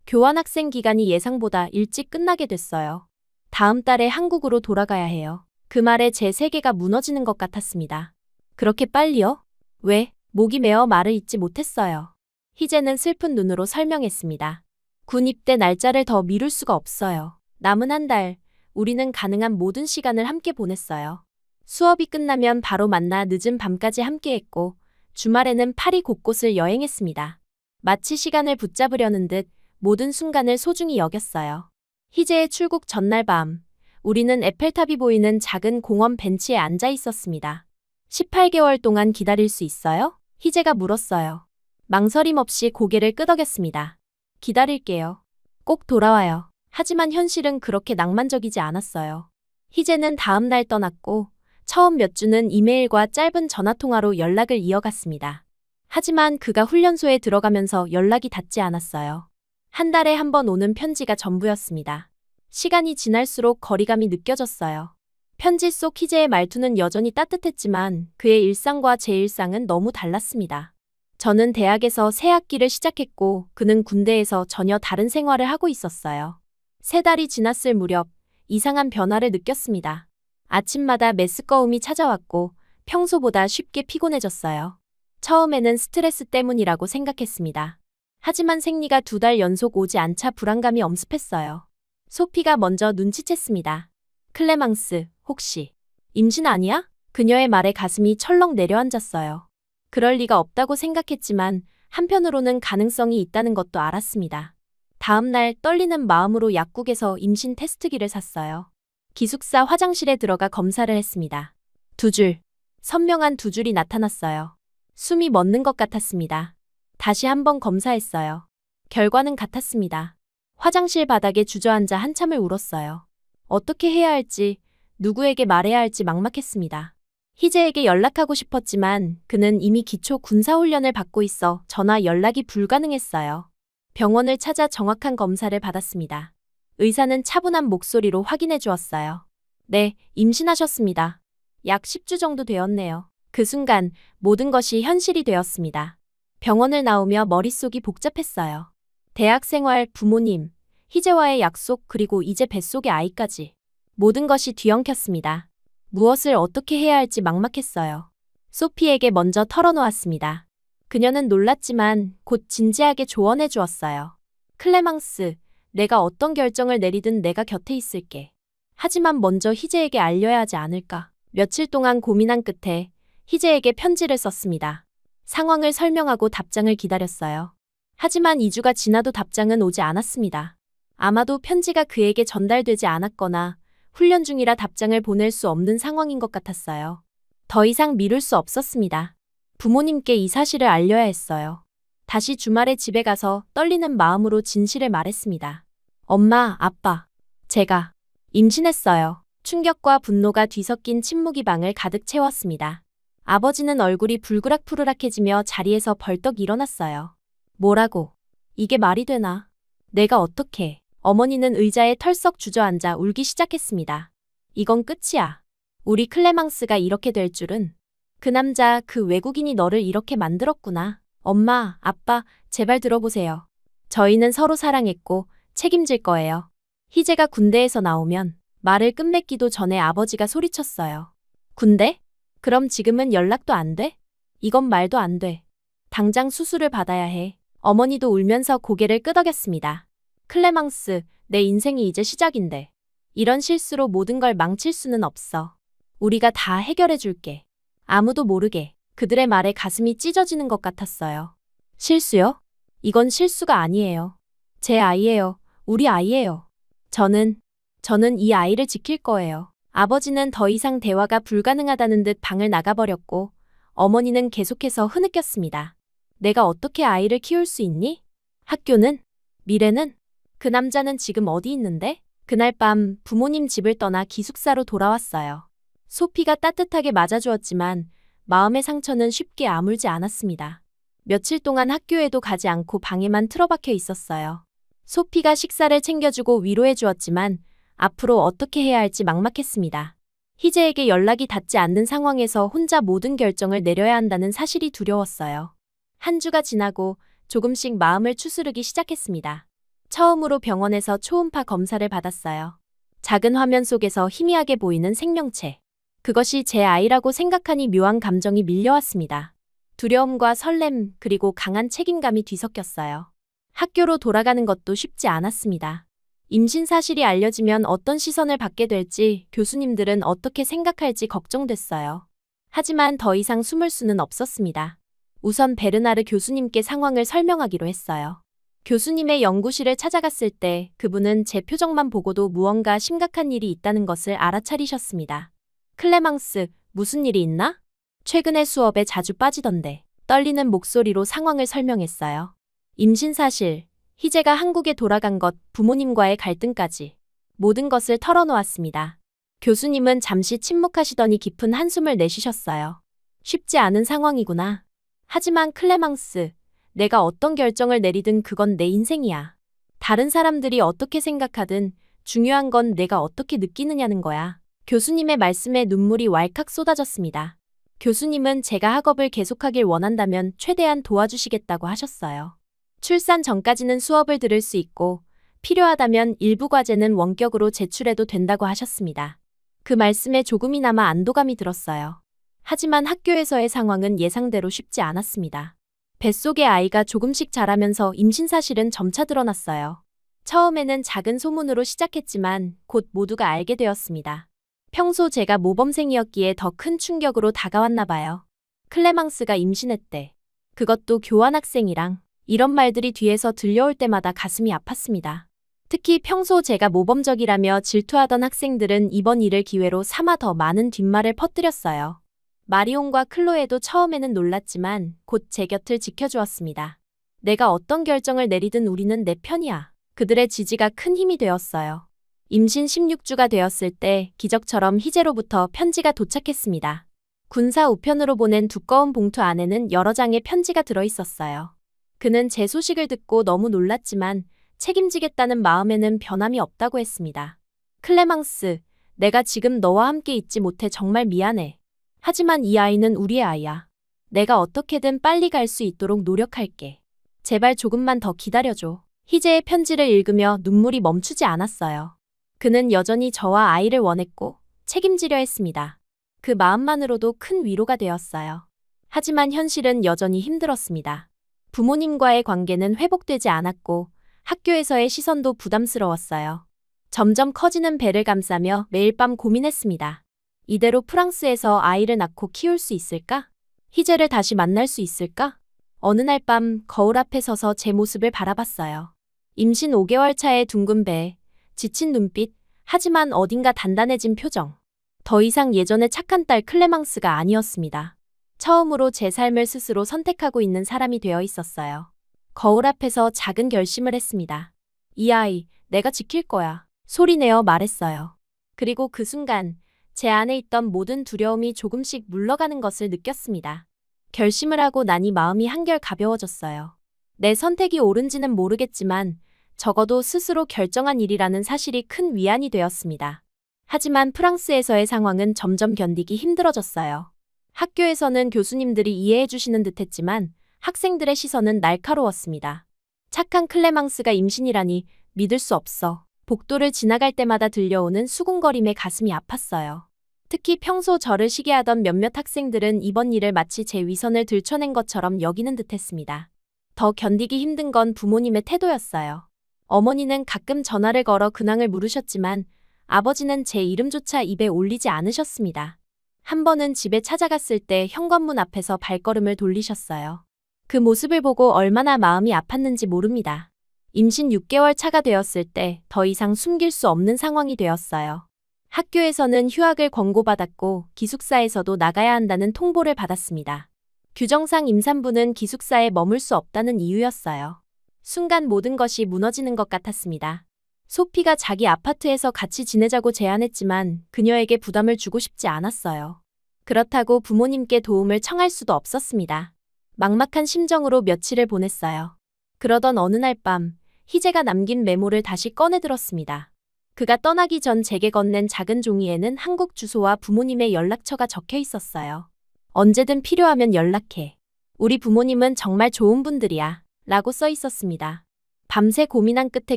교환학생 기간이 예상보다 일찍 끝나게 됐어요. 다음 달에 한국으로 돌아가야 해요. 그 말에 제 세계가 무너지는 것 같았습니다. 그렇게 빨리요? 왜? 목이 메어 말을 잇지 못했어요. 희재는 슬픈 눈으로 설명했습니다. 군 입대 날짜를 더 미룰 수가 없어요. 남은 한 달, 우리는 가능한 모든 시간을 함께 보냈어요. 수업이 끝나면 바로 만나 늦은 밤까지 함께했고 주말에는 파리 곳곳을 여행했습니다. 마치 시간을 붙잡으려는 듯 모든 순간을 소중히 여겼어요. 희재의 출국 전날 밤, 우리는 에펠탑이 보이는 작은 공원 벤치에 앉아 있었습니다. 18개월 동안 기다릴 수 있어요? 희재가 물었어요. 망설임 없이 고개를 끄덕였습니다. 기다릴게요. 꼭 돌아와요. 하지만 현실은 그렇게 낭만적이지 않았어요. 희재는 다음 날 떠났고 처음 몇 주는 이메일과 짧은 전화통화로 연락을 이어갔습니다. 하지만 그가 훈련소에 들어가면서 연락이 닿지 않았어요. 한 달에 한 번 오는 편지가 전부였습니다. 시간이 지날수록 거리감이 느껴졌어요. 편지 속 희재의 말투는 여전히 따뜻했지만 그의 일상과 제 일상은 너무 달랐습니다. 저는 대학에서 새 학기를 시작했고 그는 군대에서 전혀 다른 생활을 하고 있었어요. 3달이 지났을 무렵 이상한 변화를 느꼈습니다. 아침마다 메스꺼움이 찾아왔고 평소보다 쉽게 피곤해졌어요. 처음에는 스트레스 때문이라고 생각했습니다. 하지만 생리가 2달 연속 오지 않자 불안감이 엄습했어요. 소피가 먼저 눈치챘습니다. 클레망스, 혹시 임신 아니야? 그녀의 말에 가슴이 철렁 내려앉았어요. 그럴 리가 없다고 생각했지만 한편으로는 가능성이 있다는 것도 알았습니다. 다음 날 떨리는 마음으로 약국에서 임신 테스트기를 샀어요. 기숙사 화장실에 들어가 검사를 했습니다. 2줄. 선명한 2줄이 나타났어요. 숨이 멎는 것 같았습니다. 다시 한번 검사했어요. 결과는 같았습니다. 화장실 바닥에 주저앉아 한참을 울었어요. 어떻게 해야 할지, 누구에게 말해야 할지 막막했습니다. 희재에게 연락하고 싶었지만 그는 이미 기초 군사훈련을 받고 있어 전화 연락이 불가능했어요. 병원을 찾아 정확한 검사를 받았습니다. 의사는 차분한 목소리로 확인해 주었어요. 네, 임신하셨습니다. 약 10주 정도 되었네요. 그 순간 모든 것이 현실이 되었습니다. 병원을 나오며 머릿속이 복잡했어요. 대학 생활, 부모님, 희재와의 약속, 그리고 이제 뱃속의 아이까지. 모든 것이 뒤엉켰습니다. 무엇을 어떻게 해야 할지 막막했어요. 소피에게 먼저 털어놓았습니다. 그녀는 놀랐지만 곧 진지하게 조언해 주었어요. 클레망스, 내가 어떤 결정을 내리든 내가 곁에 있을게. 하지만 먼저 희재에게 알려야 하지 않을까. 며칠 동안 고민한 끝에 희재에게 편지를 썼습니다. 상황을 설명하고 답장을 기다렸어요. 하지만 2주가 지나도 답장은 오지 않았습니다. 아마도 편지가 그에게 전달되지 않았거나 훈련 중이라 답장을 보낼 수 없는 상황인 것 같았어요. 더 이상 미룰 수 없었습니다. 부모님께 이 사실을 알려야 했어요. 다시 주말에 집에 가서 떨리는 마음으로 진실을 말했습니다. 엄마, 아빠, 제가 임신했어요. 충격과 분노가 뒤섞인 침묵이 방을 가득 채웠습니다. 아버지는 얼굴이 불그락푸르락해지며 자리에서 벌떡 일어났어요. 뭐라고? 이게 말이 되나? 내가 어떻게? 어머니는 의자에 털썩 주저앉아 울기 시작했습니다. 이건 끝이야. 우리 클레망스가 이렇게 될 줄은. 그 남자, 그 외국인이 너를 이렇게 만들었구나. 엄마, 아빠, 제발 들어보세요. 저희는 서로 사랑했고 책임질 거예요. 희재가 군대에서 나오면 말을 끝맺기도 전에 아버지가 소리쳤어요. 군대? 그럼 지금은 연락도 안 돼? 이건 말도 안 돼. 당장 수술을 받아야 해. 어머니도 울면서 고개를 끄덕였습니다. 클레망스, 내 인생이 이제 시작인데. 이런 실수로 모든 걸 망칠 수는 없어. 우리가 다 해결해 줄게. 아무도 모르게. 그들의 말에 가슴이 찢어지는 것 같았어요. 실수요? 이건 실수가 아니에요. 제 아이예요. 우리 아이예요. 저는 이 아이를 지킬 거예요. 아버지는 더 이상 대화가 불가능하다는 듯 방을 나가버렸고 어머니는 계속해서 흐느꼈습니다. 내가 어떻게 아이를 키울 수 있니? 학교는? 미래는? 그 남자는 지금 어디 있는데? 그날 밤 부모님 집을 떠나 기숙사로 돌아왔어요. 소피가 따뜻하게 맞아주었지만 마음의 상처는 쉽게 아물지 않았습니다. 며칠 동안 학교에도 가지 않고 방에만 틀어박혀 있었어요. 소피가 식사를 챙겨주고 위로해 주었지만 앞으로 어떻게 해야 할지 막막했습니다. 희재에게 연락이 닿지 않는 상황에서 혼자 모든 결정을 내려야 한다는 사실이 두려웠어요. 한 주가 지나고 조금씩 마음을 추스르기 시작했습니다. 처음으로 병원에서 초음파 검사를 받았어요. 작은 화면 속에서 희미하게 보이는 생명체. 그것이 제 아이라고 생각하니 묘한 감정이 밀려왔습니다. 두려움과 설렘 그리고 강한 책임감이 뒤섞였어요. 학교로 돌아가는 것도 쉽지 않았습니다. 임신 사실이 알려지면 어떤 시선을 받게 될지 교수님들은 어떻게 생각할지 걱정됐어요. 하지만 더 이상 숨을 수는 없었습니다. 우선 베르나르 교수님께 상황을 설명하기로 했어요. 교수님의 연구실을 찾아갔을 때 그분은 제 표정만 보고도 무언가 심각한 일이 있다는 것을 알아차리셨습니다. 클레망스, 무슨 일이 있나? 최근에 수업에 자주 빠지던데. 떨리는 목소리로 상황을 설명했어요. 임신 사실, 희재가 한국에 돌아간 것, 부모님과의 갈등까지 모든 것을 털어놓았습니다. 교수님은 잠시 침묵하시더니 깊은 한숨을 내쉬셨어요. 쉽지 않은 상황이구나. 하지만 클레망스, 내가 어떤 결정을 내리든 그건 내 인생이야. 다른 사람들이 어떻게 생각하든 중요한 건 내가 어떻게 느끼느냐는 거야. 교수님의 말씀에 눈물이 왈칵 쏟아졌습니다. 교수님은 제가 학업을 계속하길 원한다면 최대한 도와주시겠다고 하셨어요. 출산 전까지는 수업을 들을 수 있고 필요하다면 일부 과제는 원격으로 제출해도 된다고 하셨습니다. 그 말씀에 조금이나마 안도감이 들었어요. 하지만 학교에서의 상황은 예상대로 쉽지 않았습니다. 뱃속의 아이가 조금씩 자라면서 임신 사실은 점차 드러났어요. 처음에는 작은 소문으로 시작했지만 곧 모두가 알게 되었습니다. 평소 제가 모범생이었기에 더 큰 충격으로 다가왔나 봐요. 클레망스가 임신했대. 그것도 교환학생이랑. 이런 말들이 뒤에서 들려올 때마다 가슴이 아팠습니다. 특히 평소 제가 모범적이라며 질투하던 학생들은 이번 일을 기회로 삼아 더 많은 뒷말을 퍼뜨렸어요. 마리온과 클로에도 처음에는 놀랐지만 곧 제 곁을 지켜주었습니다. 내가 어떤 결정을 내리든 우리는 내 편이야. 그들의 지지가 큰 힘이 되었어요. 임신 16주가 되었을 때 기적처럼 희재로부터 편지가 도착했습니다. 군사 우편으로 보낸 두꺼운 봉투 안에는 여러 장의 편지가 들어있었어요. 그는 제 소식을 듣고 너무 놀랐지만 책임지겠다는 마음에는 변함이 없다고 했습니다. 클레망스, 내가 지금 너와 함께 있지 못해 정말 미안해. 하지만 이 아이는 우리의 아이야. 내가 어떻게든 빨리 갈 수 있도록 노력할게. 제발 조금만 더 기다려줘. 희재의 편지를 읽으며 눈물이 멈추지 않았어요. 그는 여전히 저와 아이를 원했고 책임지려 했습니다. 그 마음만으로도 큰 위로가 되었어요. 하지만 현실은 여전히 힘들었습니다. 부모님과의 관계는 회복되지 않았고 학교에서의 시선도 부담스러웠어요. 점점 커지는 배를 감싸며 매일 밤 고민했습니다. 이대로 프랑스에서 아이를 낳고 키울 수 있을까? 희재를 다시 만날 수 있을까? 어느 날 밤 거울 앞에 서서 제 모습을 바라봤어요. 임신 5개월 차의 둥근 배, 지친 눈빛, 하지만 어딘가 단단해진 표정. 더 이상 예전의 착한 딸 클레망스가 아니었습니다. 처음으로 제 삶을 스스로 선택하고 있는 사람이 되어 있었어요. 거울 앞에서 작은 결심을 했습니다. 이 아이, 내가 지킬 거야. 소리내어 말했어요. 그리고 그 순간 제 안에 있던 모든 두려움이 조금씩 물러가는 것을 느꼈습니다. 결심을 하고 나니 마음이 한결 가벼워졌어요. 내 선택이 옳은지는 모르겠지만 적어도 스스로 결정한 일이라는 사실이 큰 위안이 되었습니다. 하지만 프랑스에서의 상황은 점점 견디기 힘들어졌어요. 학교에서는 교수님들이 이해해 주시는 듯했지만 학생들의 시선은 날카로웠습니다. 착한 클레망스가 임신이라니 믿을 수 없어. 복도를 지나갈 때마다 들려오는 수군거림에 가슴이 아팠어요. 특히 평소 저를 시기하던 몇몇 학생들은 이번 일을 마치 제 위선을 들춰낸 것처럼 여기는 듯했습니다. 더 견디기 힘든 건 부모님의 태도였어요. 어머니는 가끔 전화를 걸어 근황을 물으셨지만 아버지는 제 이름조차 입에 올리지 않으셨습니다. 한 번은 집에 찾아갔을 때 현관문 앞에서 발걸음을 돌리셨어요. 그 모습을 보고 얼마나 마음이 아팠는지 모릅니다. 임신 6개월 차가 되었을 때 더 이상 숨길 수 없는 상황이 되었어요. 학교에서는 휴학을 권고받았고 기숙사에서도 나가야 한다는 통보를 받았습니다. 규정상 임산부는 기숙사에 머물 수 없다는 이유였어요. 순간 모든 것이 무너지는 것 같았습니다. 소피가 자기 아파트에서 같이 지내자고 제안했지만 그녀에게 부담을 주고 싶지 않았어요. 그렇다고 부모님께 도움을 청할 수도 없었습니다. 막막한 심정으로 며칠을 보냈어요. 그러던 어느 날 밤, 희재가 남긴 메모를 다시 꺼내들었습니다. 그가 떠나기 전 제게 건넨 작은 종이에는 한국 주소와 부모님의 연락처가 적혀 있었어요. 언제든 필요하면 연락해. 우리 부모님은 정말 좋은 분들이야. 라고 써 있었습니다. 밤새 고민한 끝에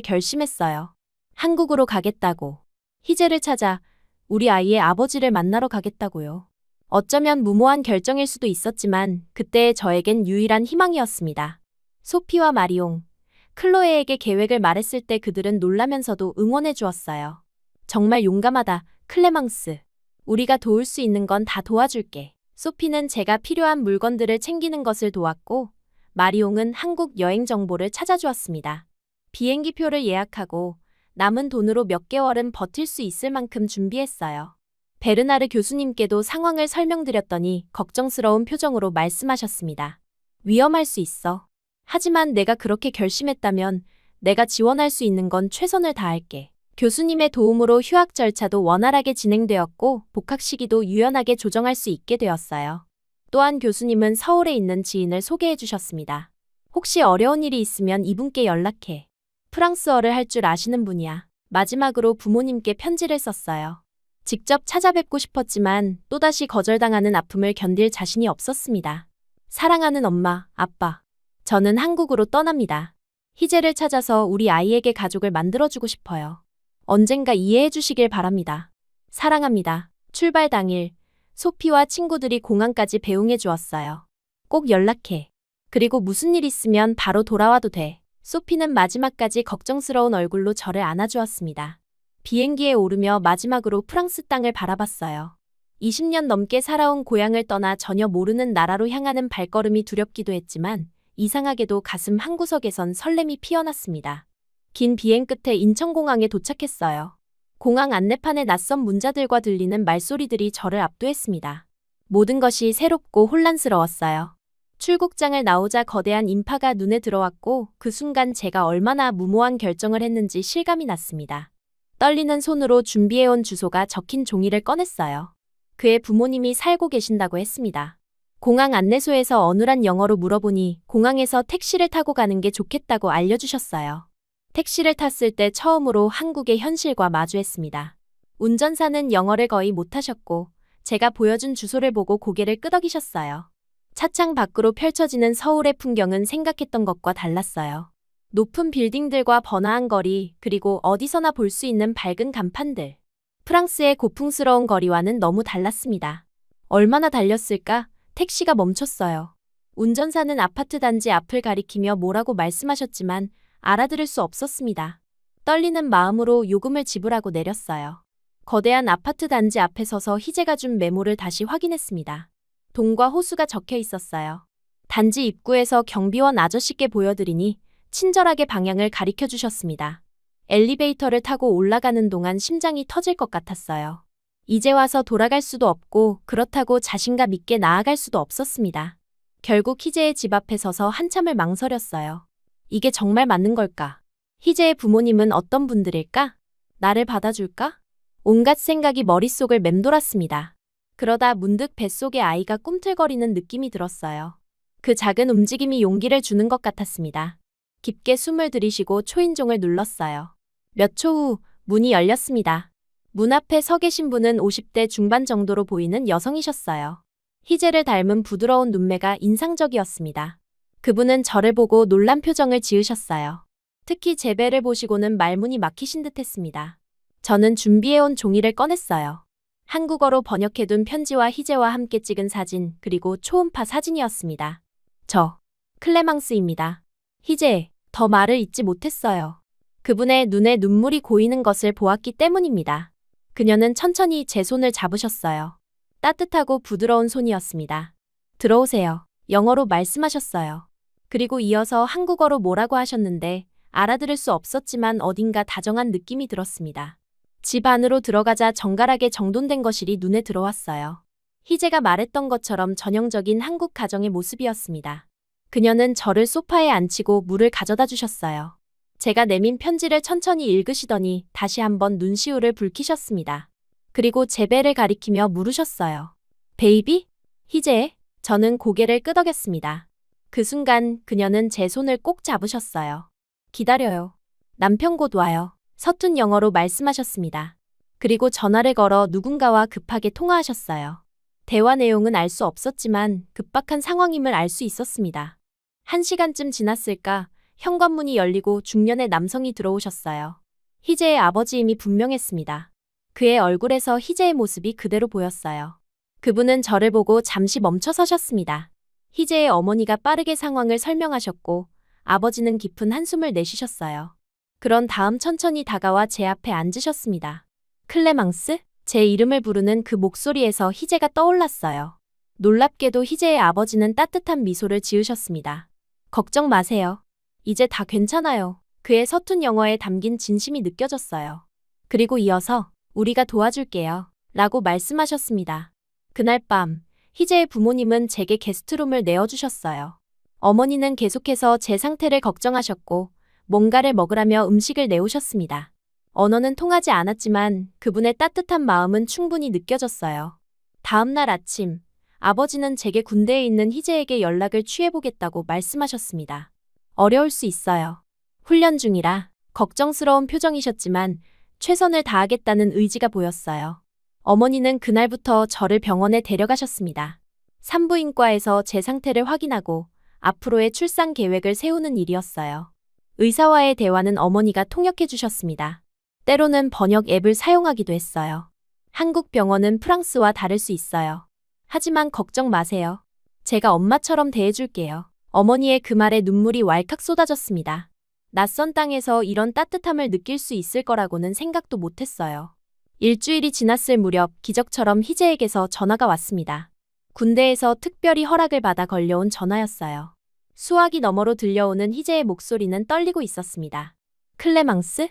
결심했어요. 한국으로 가겠다고. 희재를 찾아 우리 아이의 아버지를 만나러 가겠다고요. 어쩌면 무모한 결정일 수도 있었지만 그때의 저에겐 유일한 희망이었습니다. 소피와 마리옹, 클로에에게 계획을 말했을 때 그들은 놀라면서도 응원해 주었어요. 정말 용감하다, 클레망스. 우리가 도울 수 있는 건 다 도와줄게. 소피는 제가 필요한 물건들을 챙기는 것을 도왔고 마리옹은 한국 여행 정보를 찾아주었습니다. 비행기표를 예약하고 남은 돈으로 몇 개월은 버틸 수 있을 만큼 준비했어요. 베르나르 교수님께도 상황을 설명드렸더니 걱정스러운 표정으로 말씀하셨습니다. 위험할 수 있어. 하지만 내가 그렇게 결심했다면 내가 지원할 수 있는 건 최선을 다할게. 교수님의 도움으로 휴학 절차도 원활하게 진행되었고 복학 시기도 유연하게 조정할 수 있게 되었어요. 또한 교수님은 서울에 있는 지인을 소개해 주셨습니다. 혹시 어려운 일이 있으면 이분께 연락해. 프랑스어를 할 줄 아시는 분이야. 마지막으로 부모님께 편지를 썼어요. 직접 찾아뵙고 싶었지만 또다시 거절당하는 아픔을 견딜 자신이 없었습니다. 사랑하는 엄마, 아빠. 저는 한국으로 떠납니다. 희재를 찾아서 우리 아이에게 가족을 만들어주고 싶어요. 언젠가 이해해 주시길 바랍니다. 사랑합니다. 출발 당일, 소피와 친구들이 공항까지 배웅해 주었어요. 꼭 연락해. 그리고 무슨 일 있으면 바로 돌아와도 돼. 소피는 마지막까지 걱정스러운 얼굴로 저를 안아주었습니다. 비행기에 오르며 마지막으로 프랑스 땅을 바라봤어요. 20년 넘게 살아온 고향을 떠나 전혀 모르는 나라로 향하는 발걸음이 두렵기도 했지만 이상하게도 가슴 한구석에선 설렘이 피어났습니다. 긴 비행 끝에 인천공항에 도착했어요. 공항 안내판의 낯선 문자들과 들리는 말소리들이 저를 압도했습니다. 모든 것이 새롭고 혼란스러웠어요. 출국장을 나오자 거대한 인파가 눈에 들어왔고 그 순간 제가 얼마나 무모한 결정을 했는지 실감이 났습니다. 떨리는 손으로 준비해온 주소가 적힌 종이를 꺼냈어요. 그의 부모님이 살고 계신다고 했습니다. 공항 안내소에서 어눌한 영어로 물어보니 공항에서 택시를 타고 가는 게 좋겠다고 알려주셨어요. 택시를 탔을 때 처음으로 한국의 현실과 마주했습니다. 운전사는 영어를 거의 못하셨고 제가 보여준 주소를 보고 고개를 끄덕이셨어요. 차창 밖으로 펼쳐지는 서울의 풍경은 생각했던 것과 달랐어요. 높은 빌딩들과 번화한 거리, 그리고 어디서나 볼 수 있는 밝은 간판들. 프랑스의 고풍스러운 거리와는 너무 달랐습니다. 얼마나 달렸을까? 택시가 멈췄어요. 운전사는 아파트 단지 앞을 가리키며 뭐라고 말씀하셨지만 알아들을 수 없었습니다. 떨리는 마음으로 요금을 지불하고 내렸어요. 거대한 아파트 단지 앞에 서서 희재가 준 메모를 다시 확인했습니다. 동과 호수가 적혀 있었어요. 단지 입구에서 경비원 아저씨께 보여드리니 친절하게 방향을 가리켜 주셨습니다. 엘리베이터를 타고 올라가는 동안 심장이 터질 것 같았어요. 이제 와서 돌아갈 수도 없고 그렇다고 자신감 있게 나아갈 수도 없었습니다. 결국 희재의 집 앞에 서서 한참을 망설였어요. 이게 정말 맞는 걸까? 희재의 부모님은 어떤 분들일까? 나를 받아줄까? 온갖 생각이 머릿속을 맴돌았습니다. 그러다 문득 뱃속에 아이가 꿈틀거리는 느낌이 들었어요. 그 작은 움직임이 용기를 주는 것 같았습니다. 깊게 숨을 들이쉬고 초인종을 눌렀어요. 몇 초 후 문이 열렸습니다. 문 앞에 서 계신 분은 50대 중반 정도로 보이는 여성이셨어요. 희재를 닮은 부드러운 눈매가 인상적이었습니다. 그분은 저를 보고 놀란 표정을 지으셨어요. 특히 제 배를 보시고는 말문이 막히신 듯 했습니다. 저는 준비해온 종이를 꺼냈어요. 한국어로 번역해둔 편지와 희재와 함께 찍은 사진, 그리고 초음파 사진이었습니다. 저, 클레망스입니다. 희재, 더 말을 잇지 못했어요. 그분의 눈에 눈물이 고이는 것을 보았기 때문입니다. 그녀는 천천히 제 손을 잡으셨어요. 따뜻하고 부드러운 손이었습니다. 들어오세요. 영어로 말씀하셨어요. 그리고 이어서 한국어로 뭐라고 하셨는데 알아들을 수 없었지만 어딘가 다정한 느낌이 들었습니다. 집 안으로 들어가자 정갈하게 정돈된 거실이 눈에 들어왔어요. 희재가 말했던 것처럼 전형적인 한국 가정의 모습이었습니다. 그녀는 저를 소파에 앉히고 물을 가져다 주셨어요. 제가 내민 편지를 천천히 읽으시더니 다시 한번 눈시울을 붉히셨습니다. 그리고 제 배를 가리키며 물으셨어요. 베이비? 희재? 저는 고개를 끄덕였습니다. 그 순간 그녀는 제 손을 꼭 잡으셨어요. 기다려요. 남편 곧 와요. 서툰 영어로 말씀하셨습니다. 그리고 전화를 걸어 누군가와 급하게 통화하셨어요. 대화 내용은 알 수 없었지만 급박한 상황임을 알 수 있었습니다. 1시간쯤 지났을까 현관문이 열리고 중년의 남성이 들어오셨어요. 희재의 아버지임이 분명했습니다. 그의 얼굴에서 희재의 모습이 그대로 보였어요. 그분은 저를 보고 잠시 멈춰 서셨습니다. 희재의 어머니가 빠르게 상황을 설명하셨고 아버지는 깊은 한숨을 내쉬셨어요. 그런 다음 천천히 다가와 제 앞에 앉으셨습니다. 클레망스? 제 이름을 부르는 그 목소리에서 희재가 떠올랐어요. 놀랍게도 희재의 아버지는 따뜻한 미소를 지으셨습니다. 걱정 마세요. 이제 다 괜찮아요. 그의 서툰 영어에 담긴 진심이 느껴졌어요. 그리고 이어서 우리가 도와줄게요. 라고 말씀하셨습니다. 그날 밤 희재의 부모님은 제게 게스트룸을 내어주셨어요. 어머니는 계속해서 제 상태를 걱정하셨고 뭔가를 먹으라며 음식을 내오셨습니다. 언어는 통하지 않았지만 그분의 따뜻한 마음은 충분히 느껴졌어요. 다음 날 아침, 아버지는 제게 군대에 있는 희재에게 연락을 취해보겠다고 말씀하셨습니다. 어려울 수 있어요. 훈련 중이라 걱정스러운 표정이셨지만 최선을 다하겠다는 의지가 보였어요. 어머니는 그날부터 저를 병원에 데려가셨습니다. 산부인과에서 제 상태를 확인하고 앞으로의 출산 계획을 세우는 일이었어요. 의사와의 대화는 어머니가 통역해 주셨습니다. 때로는 번역 앱을 사용하기도 했어요. 한국 병원은 프랑스와 다를 수 있어요. 하지만 걱정 마세요. 제가 엄마처럼 대해줄게요. 어머니의 그 말에 눈물이 왈칵 쏟아졌습니다. 낯선 땅에서 이런 따뜻함을 느낄 수 있을 거라고는 생각도 못했어요. 일주일이 지났을 무렵 기적처럼 희재에게서 전화가 왔습니다. 군대에서 특별히 허락을 받아 걸려온 전화였어요. 수화기 너머로 들려오는 희재의 목소리는 떨리고 있었습니다. 클레망스?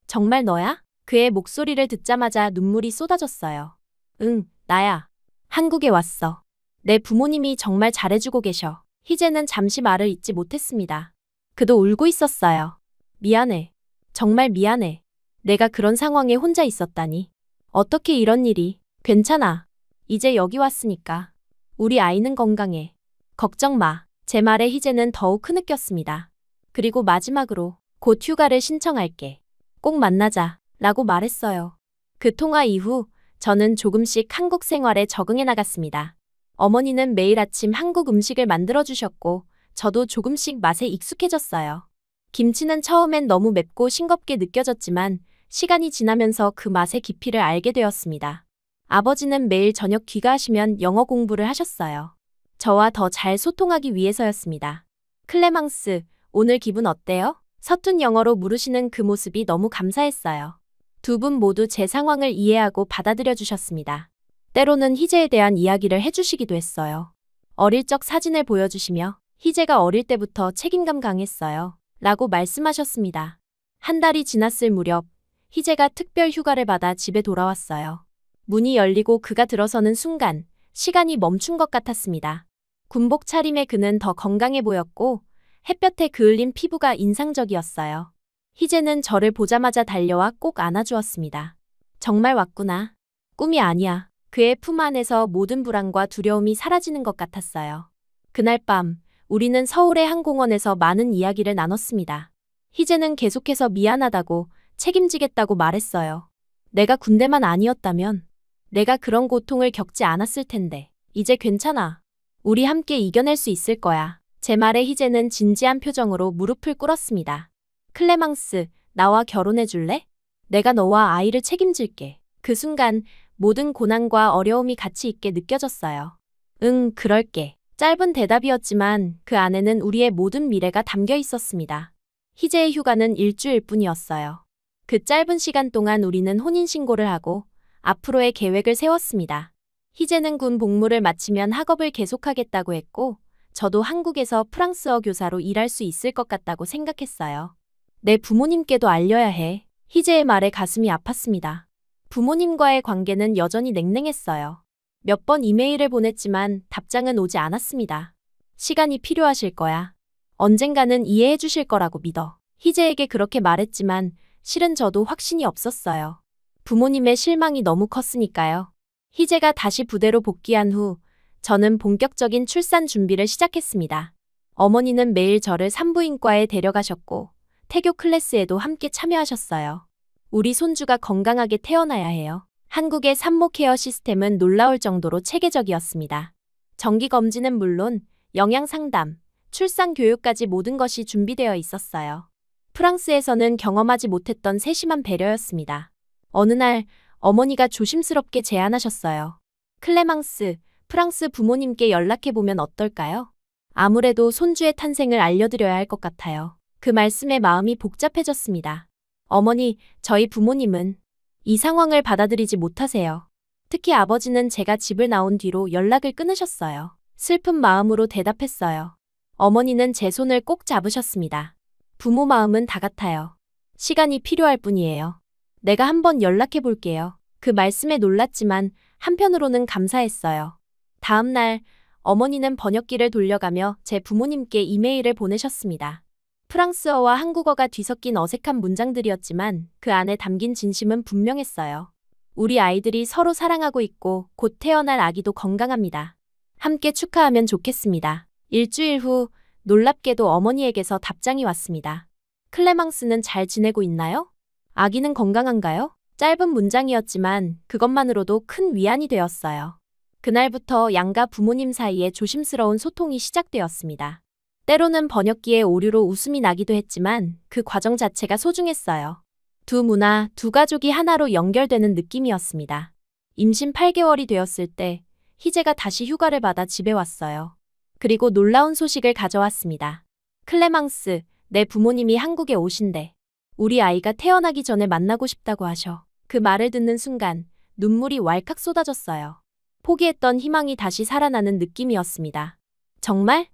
정말 너야? 그의 목소리를 듣자마자 눈물이 쏟아졌어요. 응, 나야. 한국에 왔어. 내 부모님이 정말 잘해주고 계셔. 희재는 잠시 말을 잇지 못했습니다. 그도 울고 있었어요. 미안해. 정말 미안해. 내가 그런 상황에 혼자 있었다니. 어떻게 이런 일이. 괜찮아. 이제 여기 왔으니까. 우리 아이는 건강해. 걱정 마. 제 말에 희재는 더욱 흐느꼈습니다. 그리고 마지막으로 곧 휴가를 신청할게. 꼭 만나자. 라고 말했어요. 그 통화 이후 저는 조금씩 한국 생활에 적응해 나갔습니다. 어머니는 매일 아침 한국 음식을 만들어주셨고 저도 조금씩 맛에 익숙해졌어요. 김치는 처음엔 너무 맵고 싱겁게 느껴졌지만 시간이 지나면서 그 맛의 깊이를 알게 되었습니다. 아버지는 매일 저녁 귀가하시면 영어 공부를 하셨어요. 저와 더 잘 소통하기 위해서였습니다. 클레망스, 오늘 기분 어때요? 서툰 영어로 물으시는 그 모습이 너무 감사했어요. 두 분 모두 제 상황을 이해하고 받아들여 주셨습니다. 때로는 희재에 대한 이야기를 해주시기도 했어요. 어릴 적 사진을 보여주시며 희재가 어릴 때부터 책임감 강했어요. 라고 말씀하셨습니다. 한 달이 지났을 무렵 희재가 특별 휴가를 받아 집에 돌아왔어요. 문이 열리고 그가 들어서는 순간 시간이 멈춘 것 같았습니다. 군복 차림의 그는 더 건강해 보였고 햇볕에 그을린 피부가 인상적이었어요. 희재는 저를 보자마자 달려와 꼭 안아주었습니다. 정말 왔구나. 꿈이 아니야. 그의 품 안에서 모든 불안과 두려움이 사라지는 것 같았어요. 그날 밤 우리는 서울의 한 공원에서 많은 이야기를 나눴습니다. 희재는 계속해서 미안하다고 책임지겠다고 말했어요. 내가 군대만 아니었다면 내가 그런 고통을 겪지 않았을 텐데. 이제 괜찮아. 우리 함께 이겨낼 수 있을 거야. 제 말에 희재는 진지한 표정으로 무릎을 꿇었습니다. 클레망스, 나와 결혼해 줄래? 내가 너와 아이를 책임질게. 그 순간 모든 고난과 어려움이 같이 있게 느껴졌어요. 응, 그럴게. 짧은 대답이었지만 그 안에는 우리의 모든 미래가 담겨 있었습니다. 희재의 휴가는 일주일뿐이었어요. 그 짧은 시간 동안 우리는 혼인신고를 하고 앞으로의 계획을 세웠습니다. 희재는 군 복무를 마치면 학업을 계속하겠다고 했고, 저도 한국에서 프랑스어 교사로 일할 수 있을 것 같다고 생각했어요. 내 부모님께도 알려야 해. 희재의 말에 가슴이 아팠습니다. 부모님과의 관계는 여전히 냉랭했어요. 몇 번 이메일을 보냈지만 답장은 오지 않았습니다. 시간이 필요하실 거야. 언젠가는 이해해 주실 거라고 믿어. 희재에게 그렇게 말했지만 실은 저도 확신이 없었어요. 부모님의 실망이 너무 컸으니까요. 희재가 다시 부대로 복귀한 후 저는 본격적인 출산 준비를 시작했습니다. 어머니는 매일 저를 산부인과에 데려가셨고 태교 클래스에도 함께 참여하셨어요. 우리 손주가 건강하게 태어나야 해요. 한국의 산모 케어 시스템은 놀라울 정도로 체계적이었습니다. 정기 검진은 물론 영양 상담, 출산 교육까지 모든 것이 준비되어 있었어요. 프랑스에서는 경험하지 못했던 세심한 배려였습니다. 어느 날 어머니가 조심스럽게 제안하셨어요. 클레망스, 프랑스 부모님께 연락해보면 어떨까요? 아무래도 손주의 탄생을 알려드려야 할 것 같아요. 그 말씀에 마음이 복잡해졌습니다. 어머니, 저희 부모님은 이 상황을 받아들이지 못하세요. 특히 아버지는 제가 집을 나온 뒤로 연락을 끊으셨어요. 슬픈 마음으로 대답했어요. 어머니는 제 손을 꼭 잡으셨습니다. 부모 마음은 다 같아요. 시간이 필요할 뿐이에요. 내가 한번 연락해 볼게요. 그 말씀에 놀랐지만 한편으로는 감사했어요. 다음 날 어머니는 번역기를 돌려가며 제 부모님께 이메일을 보내셨습니다. 프랑스어와 한국어가 뒤섞인 어색한 문장들이었지만 그 안에 담긴 진심은 분명했어요. 우리 아이들이 서로 사랑하고 있고 곧 태어날 아기도 건강합니다. 함께 축하하면 좋겠습니다. 일주일 후 놀랍게도 어머니에게서 답장이 왔습니다. 클레망스는 잘 지내고 있나요? 아기는 건강한가요? 짧은 문장이었지만 그것만으로도 큰 위안이 되었어요. 그날부터 양가 부모님 사이에 조심스러운 소통이 시작되었습니다. 때로는 번역기에 오류로 웃음이 나기도 했지만 그 과정 자체가 소중했어요. 두 문화, 두 가족이 하나로 연결되는 느낌이었습니다. 임신 8개월이 되었을 때 희재가 다시 휴가를 받아 집에 왔어요. 그리고 놀라운 소식을 가져왔습니다. 클레망스, 내 부모님이 한국에 오신대. 우리 아이가 태어나기 전에 만나고 싶다고 하셔. 그 말을 듣는 순간 눈물이 왈칵 쏟아졌어요. 포기했던 희망이 다시 살아나는 느낌이었습니다. 정말?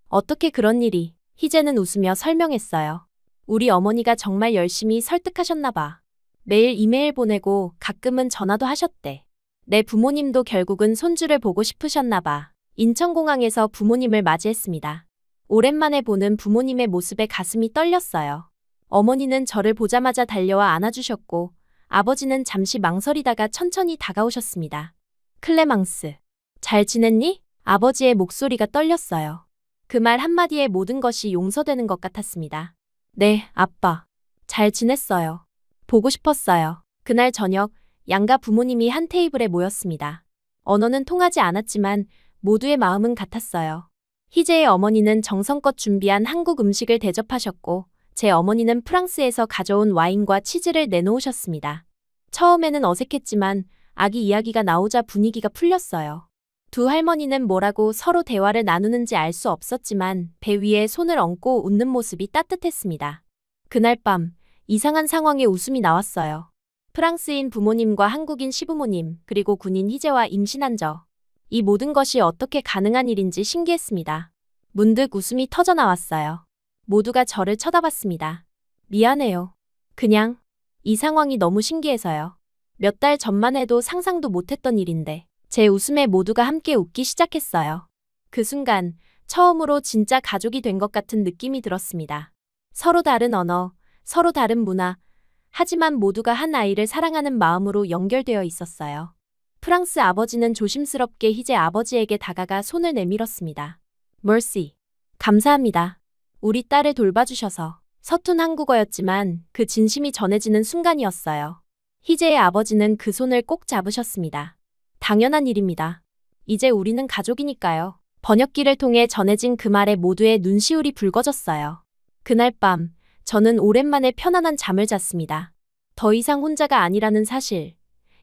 어떻게 그런 일이? 희재는 웃으며 설명했어요. 우리 어머니가 정말 열심히 설득하셨나 봐. 매일 이메일 보내고 가끔은 전화도 하셨대. 내 부모님도 결국은 손주를 보고 싶으셨나 봐. 인천공항에서 부모님을 맞이했습니다. 오랜만에 보는 부모님의 모습에 가슴이 떨렸어요. 어머니는 저를 보자마자 달려와 안아주셨고 아버지는 잠시 망설이다가 천천히 다가오셨습니다. 클레망스, 잘 지냈니? 아버지의 목소리가 떨렸어요. 그 말 한마디에 모든 것이 용서되는 것 같았습니다. 네, 아빠. 잘 지냈어요. 보고 싶었어요. 그날 저녁 양가 부모님이 한 테이블에 모였습니다. 언어는 통하지 않았지만 모두의 마음은 같았어요. 희재의 어머니는 정성껏 준비한 한국 음식을 대접하셨고 제 어머니는 프랑스에서 가져온 와인과 치즈를 내놓으셨습니다. 처음에는 어색했지만 아기 이야기가 나오자 분위기가 풀렸어요. 두 할머니는 뭐라고 서로 대화를 나누는지 알 수 없었지만 배 위에 손을 얹고 웃는 모습이 따뜻했습니다. 그날 밤 이상한 상황에 웃음이 나왔어요. 프랑스인 부모님과 한국인 시부모님 그리고 군인 희재와 임신한 저. 이 모든 것이 어떻게 가능한 일인지 신기했습니다. 문득 웃음이 터져 나왔어요. 모두가 저를 쳐다봤습니다. 미안해요. 그냥 이 상황이 너무 신기해서요. 몇 달 전만 해도 상상도 못했던 일인데 제 웃음에 모두가 함께 웃기 시작했어요. 그 순간 처음으로 진짜 가족이 된 것 같은 느낌이 들었습니다. 서로 다른 언어, 서로 다른 문화, 하지만 모두가 한 아이를 사랑하는 마음으로 연결되어 있었어요. 프랑스 아버지는 조심스럽게 희재 아버지에게 다가가 손을 내밀었습니다. Mercy. 감사합니다. 우리 딸을 돌봐주셔서. 서툰 한국어였지만 그 진심이 전해지는 순간이었어요. 희재의 아버지는 그 손을 꼭 잡으셨습니다. 당연한 일입니다. 이제 우리는 가족이니까요. 번역기를 통해 전해진 그 말에 모두의 눈시울이 붉어졌어요. 그날 밤, 저는 오랜만에 편안한 잠을 잤습니다. 더 이상 혼자가 아니라는 사실,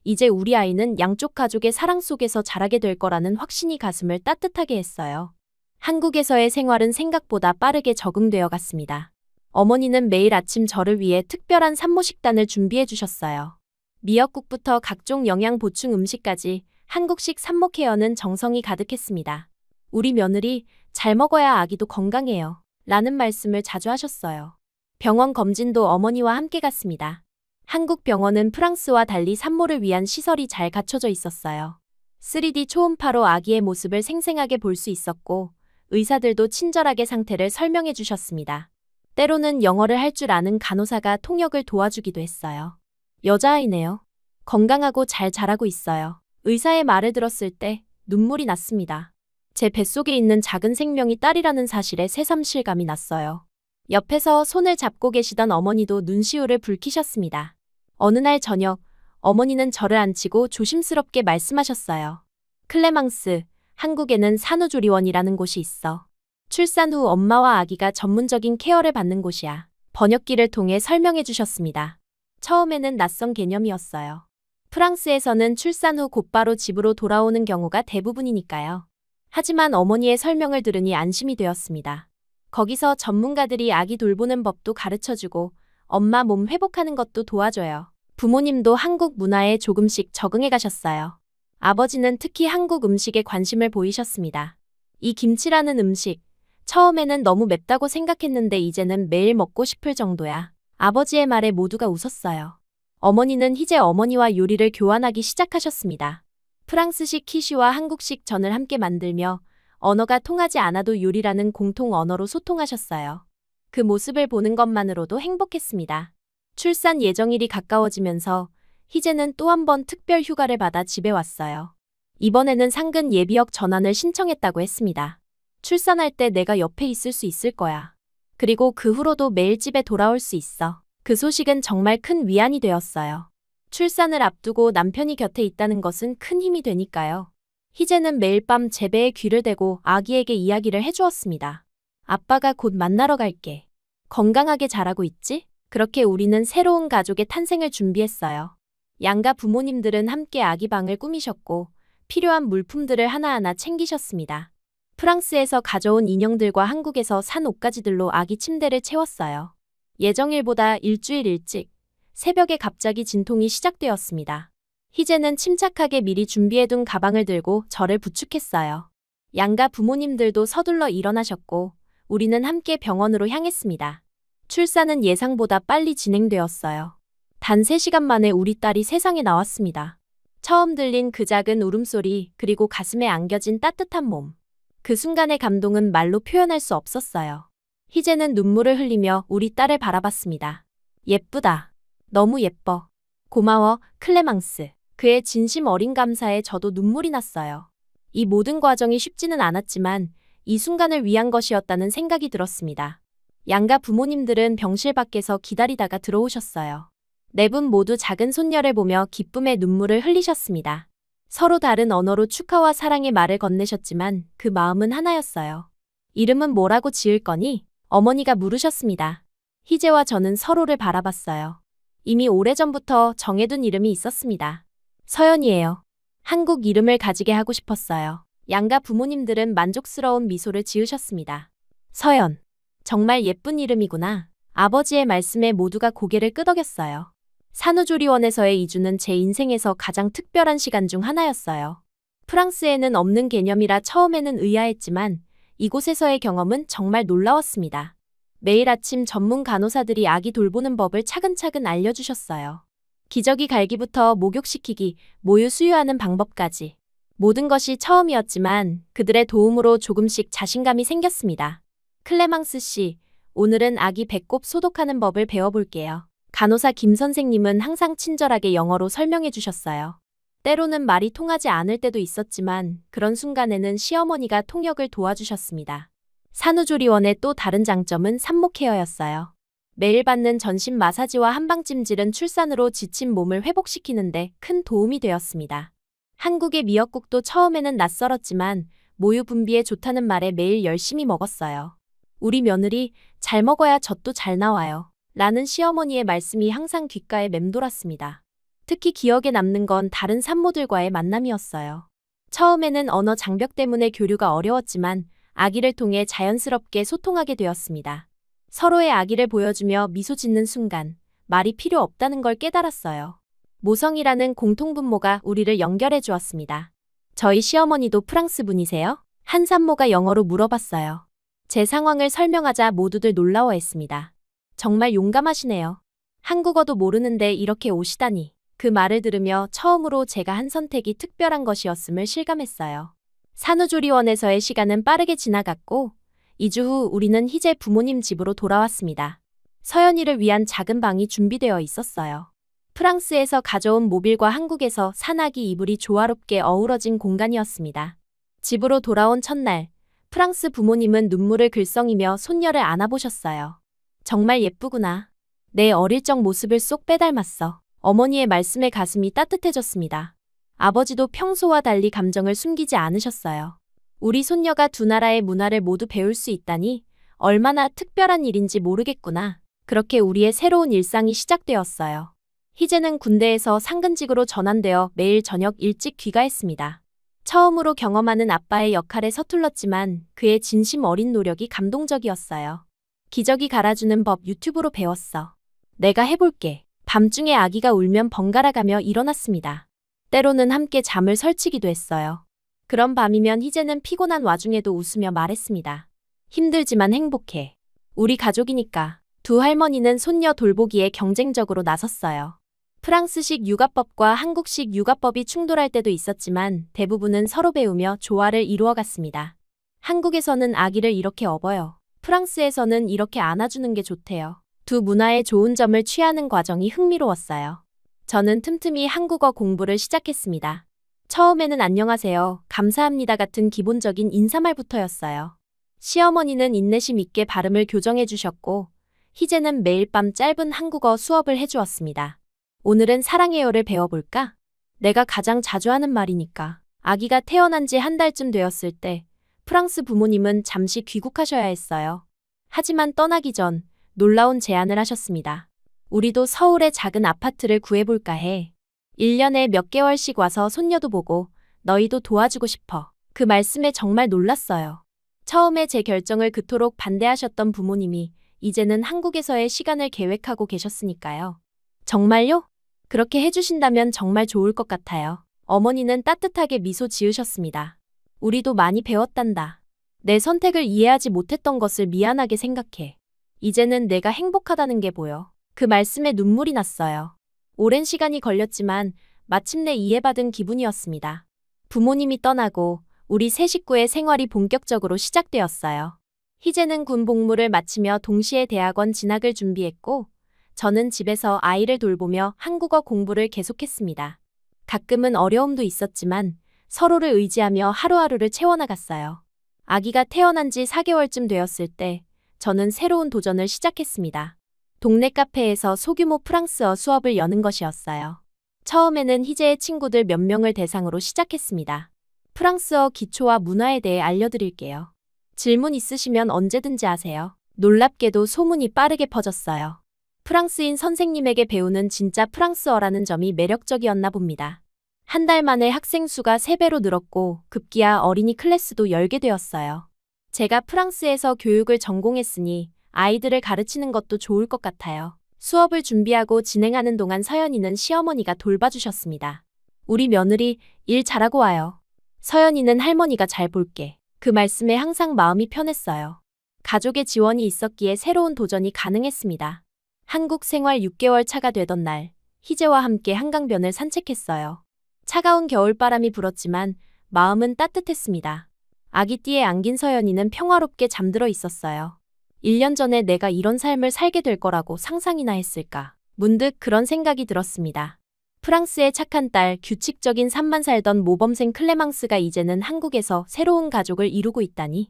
이제 우리 아이는 양쪽 가족의 사랑 속에서 자라게 될 거라는 확신이 가슴을 따뜻하게 했어요. 한국에서의 생활은 생각보다 빠르게 적응되어 갔습니다. 어머니는 매일 아침 저를 위해 특별한 산모 식단을 준비해 주셨어요. 미역국부터 각종 영양 보충 음식까지 한국식 산모 케어는 정성이 가득했습니다. 우리 며느리 잘 먹어야 아기도 건강해요. 라는 말씀을 자주 하셨어요. 병원 검진도 어머니와 함께 갔습니다. 한국 병원은 프랑스와 달리 산모를 위한 시설이 잘 갖춰져 있었어요. 3D 초음파로 아기의 모습을 생생하게 볼 수 있었고 의사들도 친절하게 상태를 설명해 주셨습니다. 때로는 영어를 할 줄 아는 간호사가 통역을 도와주기도 했어요. 여자아이네요. 건강하고 잘 자라고 있어요. 의사의 말을 들었을 때 눈물이 났습니다. 제 뱃속에 있는 작은 생명이 딸이라는 사실에 새삼 실감이 났어요. 옆에서 손을 잡고 계시던 어머니도 눈시울을 붉히셨습니다. 어느 날 저녁, 어머니는 저를 앉히고 조심스럽게 말씀하셨어요. 클레망스, 한국에는 산후조리원이라는 곳이 있어. 출산 후 엄마와 아기가 전문적인 케어를 받는 곳이야. 번역기를 통해 설명해 주셨습니다. 처음에는 낯선 개념이었어요. 프랑스에서는 출산 후 곧바로 집으로 돌아오는 경우가 대부분이니까요. 하지만 어머니의 설명을 들으니 안심이 되었습니다. 거기서 전문가들이 아기 돌보는 법도 가르쳐주고 엄마 몸 회복하는 것도 도와줘요. 부모님도 한국 문화에 조금씩 적응해 가셨어요. 아버지는 특히 한국 음식에 관심을 보이셨습니다. 이 김치라는 음식, 처음에는 너무 맵다고 생각했는데 이제는 매일 먹고 싶을 정도야. 아버지의 말에 모두가 웃었어요. 어머니는 희재 어머니와 요리를 교환하기 시작하셨습니다. 프랑스식 키슈와 한국식 전을 함께 만들며 언어가 통하지 않아도 요리라는 공통 언어로 소통하셨어요. 그 모습을 보는 것만으로도 행복했습니다. 출산 예정일이 가까워지면서 희재는 또 한 번 특별 휴가를 받아 집에 왔어요. 이번에는 상근 예비역 전환을 신청했다고 했습니다. 출산할 때 내가 옆에 있을 수 있을 거야. 그리고 그 후로도 매일 집에 돌아올 수 있어. 그 소식은 정말 큰 위안이 되었어요. 출산을 앞두고 남편이 곁에 있다는 것은 큰 힘이 되니까요. 희재는 매일 밤 제 배에 귀를 대고 아기에게 이야기를 해주었습니다. 아빠가 곧 만나러 갈게. 건강하게 자라고 있지? 그렇게 우리는 새로운 가족의 탄생을 준비했어요. 양가 부모님들은 함께 아기 방을 꾸미셨고 필요한 물품들을 하나하나 챙기셨습니다. 프랑스에서 가져온 인형들과 한국에서 산 옷가지들로 아기 침대를 채웠어요. 예정일보다 일주일 일찍 새벽에 갑자기 진통이 시작되었습니다. 희재는 침착하게 미리 준비해둔 가방을 들고 저를 부축했어요. 양가 부모님들도 서둘러 일어나셨고 우리는 함께 병원으로 향했습니다. 출산은 예상보다 빨리 진행되었어요. 단 3시간 만에 우리 딸이 세상에 나왔습니다. 처음 들린 그 작은 울음소리 그리고 가슴에 안겨진 따뜻한 몸. 그 순간의 감동은 말로 표현할 수 없었어요. 희재는 눈물을 흘리며 우리 딸을 바라봤습니다. 예쁘다. 너무 예뻐. 고마워, 클레망스. 그의 진심 어린 감사에 저도 눈물이 났어요. 이 모든 과정이 쉽지는 않았지만 이 순간을 위한 것이었다는 생각이 들었습니다. 양가 부모님들은 병실 밖에서 기다리다가 들어오셨어요. 네 분 모두 작은 손녀를 보며 기쁨의 눈물을 흘리셨습니다. 서로 다른 언어로 축하와 사랑의 말을 건네셨지만 그 마음은 하나였어요. 이름은 뭐라고 지을 거니? 어머니가 물으셨습니다. 희재와 저는 서로를 바라봤어요. 이미 오래전부터 정해둔 이름이 있었습니다. 서연이에요. 한국 이름을 가지게 하고 싶었어요. 양가 부모님들은 만족스러운 미소를 지으셨습니다. 서연. 정말 예쁜 이름이구나. 아버지의 말씀에 모두가 고개를 끄덕였어요. 산후조리원에서의 이주는 제 인생에서 가장 특별한 시간 중 하나였어요. 프랑스에는 없는 개념이라 처음에는 의아했지만 이곳에서의 경험은 정말 놀라웠습니다. 매일 아침 전문 간호사들이 아기 돌보는 법을 차근차근 알려주셨어요. 기저귀 갈기부터 목욕시키기, 모유 수유하는 방법까지. 모든 것이 처음이었지만 그들의 도움으로 조금씩 자신감이 생겼습니다. 클레망스 씨, 오늘은 아기 배꼽 소독하는 법을 배워볼게요. 간호사 김 선생님은 항상 친절하게 영어로 설명해 주셨어요. 때로는 말이 통하지 않을 때도 있었지만 그런 순간에는 시어머니가 통역을 도와주셨습니다. 산후조리원의 또 다른 장점은 산모케어였어요. 매일 받는 전신 마사지와 한방찜질은 출산으로 지친 몸을 회복시키는데 큰 도움이 되었습니다. 한국의 미역국도 처음에는 낯설었지만 모유 분비에 좋다는 말에 매일 열심히 먹었어요. 우리 며느리 잘 먹어야 젖도 잘 나와요. 라는 시어머니의 말씀이 항상 귓가에 맴돌았습니다. 특히 기억에 남는 건 다른 산모들과의 만남이었어요. 처음에는 언어 장벽 때문에 교류가 어려웠지만 아기를 통해 자연스럽게 소통하게 되었습니다. 서로의 아기를 보여주며 미소 짓는 순간 말이 필요 없다는 걸 깨달았어요. 모성이라는 공통분모가 우리를 연결해 주었습니다. 저희 시어머니도 프랑스 분이세요? 한 산모가 영어로 물어봤어요. 제 상황을 설명하자 모두들 놀라워했습니다. 정말 용감하시네요. 한국어도 모르는데 이렇게 오시다니. 그 말을 들으며 처음으로 제가 한 선택이 특별한 것이었음을 실감했어요. 산후조리원에서의 시간은 빠르게 지나갔고 2주 후 우리는 희재 부모님 집으로 돌아왔습니다. 서연이를 위한 작은 방이 준비되어 있었어요. 프랑스에서 가져온 모빌과 한국에서 산 아기 이불이 조화롭게 어우러진 공간이었습니다. 집으로 돌아온 첫날, 프랑스 부모님은 눈물을 글썽이며 손녀를 안아보셨어요. 정말 예쁘구나. 내 어릴 적 모습을 쏙 빼닮았어. 어머니의 말씀에 가슴이 따뜻해졌습니다. 아버지도 평소와 달리 감정을 숨기지 않으셨어요. 우리 손녀가 두 나라의 문화를 모두 배울 수 있다니 얼마나 특별한 일인지 모르겠구나. 그렇게 우리의 새로운 일상이 시작되었어요. 희재는 군대에서 상근직으로 전환되어 매일 저녁 일찍 귀가했습니다. 처음으로 경험하는 아빠의 역할에 서툴렀지만 그의 진심 어린 노력이 감동적이었어요. 기저귀 갈아주는 법 유튜브로 배웠어. 내가 해볼게. 밤중에 아기가 울면 번갈아 가며 일어났습니다. 때로는 함께 잠을 설치기도 했어요. 그런 밤이면 희재는 피곤한 와중에도 웃으며 말했습니다. 힘들지만 행복해. 우리 가족이니까. 두 할머니는 손녀 돌보기에 경쟁적으로 나섰어요. 프랑스식 육아법과 한국식 육아법이 충돌할 때도 있었지만 대부분은 서로 배우며 조화를 이루어갔습니다. 한국에서는 아기를 이렇게 업어요. 프랑스에서는 이렇게 안아주는 게 좋대요. 두 문화의 좋은 점을 취하는 과정이 흥미로웠어요. 저는 틈틈이 한국어 공부를 시작했습니다. 처음에는 안녕하세요, 감사합니다 같은 기본적인 인사말부터였어요. 시어머니는 인내심 있게 발음을 교정해 주셨고 희재는 매일 밤 짧은 한국어 수업을 해주었습니다. 오늘은 사랑해요를 배워볼까? 내가 가장 자주 하는 말이니까. 아기가 태어난 지 한 달쯤 되었을 때 프랑스 부모님은 잠시 귀국하셔야 했어요. 하지만 떠나기 전 놀라운 제안을 하셨습니다. 우리도 서울에 작은 아파트를 구해볼까 해. 1년에 몇 개월씩 와서 손녀도 보고 너희도 도와주고 싶어. 그 말씀에 정말 놀랐어요. 처음에 제 결정을 그토록 반대하셨던 부모님이 이제는 한국에서의 시간을 계획하고 계셨으니까요. 정말요? 그렇게 해주신다면 정말 좋을 것 같아요. 어머니는 따뜻하게 미소 지으셨습니다. 우리도 많이 배웠단다. 내 선택을 이해하지 못했던 것을 미안하게 생각해. 이제는 내가 행복하다는 게 보여. 그 말씀에 눈물이 났어요. 오랜 시간이 걸렸지만 마침내 이해받은 기분이었습니다. 부모님이 떠나고 우리 세 식구의 생활이 본격적으로 시작되었어요. 희재는 군 복무를 마치며 동시에 대학원 진학을 준비했고 저는 집에서 아이를 돌보며 한국어 공부를 계속했습니다. 가끔은 어려움도 있었지만 서로를 의지하며 하루하루를 채워나갔어요. 아기가 태어난 지 4개월쯤 되었을 때 저는 새로운 도전을 시작했습니다. 동네 카페에서 소규모 프랑스어 수업을 여는 것이었어요. 처음에는 희재의 친구들 몇 명을 대상으로 시작했습니다. 프랑스어 기초와 문화에 대해 알려드릴게요. 질문 있으시면 언제든지 하세요. 놀랍게도 소문이 빠르게 퍼졌어요. 프랑스인 선생님에게 배우는 진짜 프랑스어라는 점이 매력적이었나 봅니다. 한 달 만에 학생 수가 3배로 늘었고 급기야 어린이 클래스도 열게 되었어요. 제가 프랑스에서 교육을 전공했으니 아이들을 가르치는 것도 좋을 것 같아요. 수업을 준비하고 진행하는 동안 서연이는 시어머니가 돌봐주셨습니다. 우리 며느리 일 잘하고 와요. 서연이는 할머니가 잘 볼게. 그 말씀에 항상 마음이 편했어요. 가족의 지원이 있었기에 새로운 도전이 가능했습니다. 한국 생활 6개월 차가 되던 날, 희재와 함께 한강변을 산책했어요. 차가운 겨울바람이 불었지만 마음은 따뜻했습니다. 아기띠에 안긴 서연이는 평화롭게 잠들어 있었어요. 1년 전에 내가 이런 삶을 살게 될 거라고 상상이나 했을까. 문득 그런 생각이 들었습니다. 프랑스의 착한 딸, 규칙적인 삶만 살던 모범생 클레망스가 이제는 한국에서 새로운 가족을 이루고 있다니.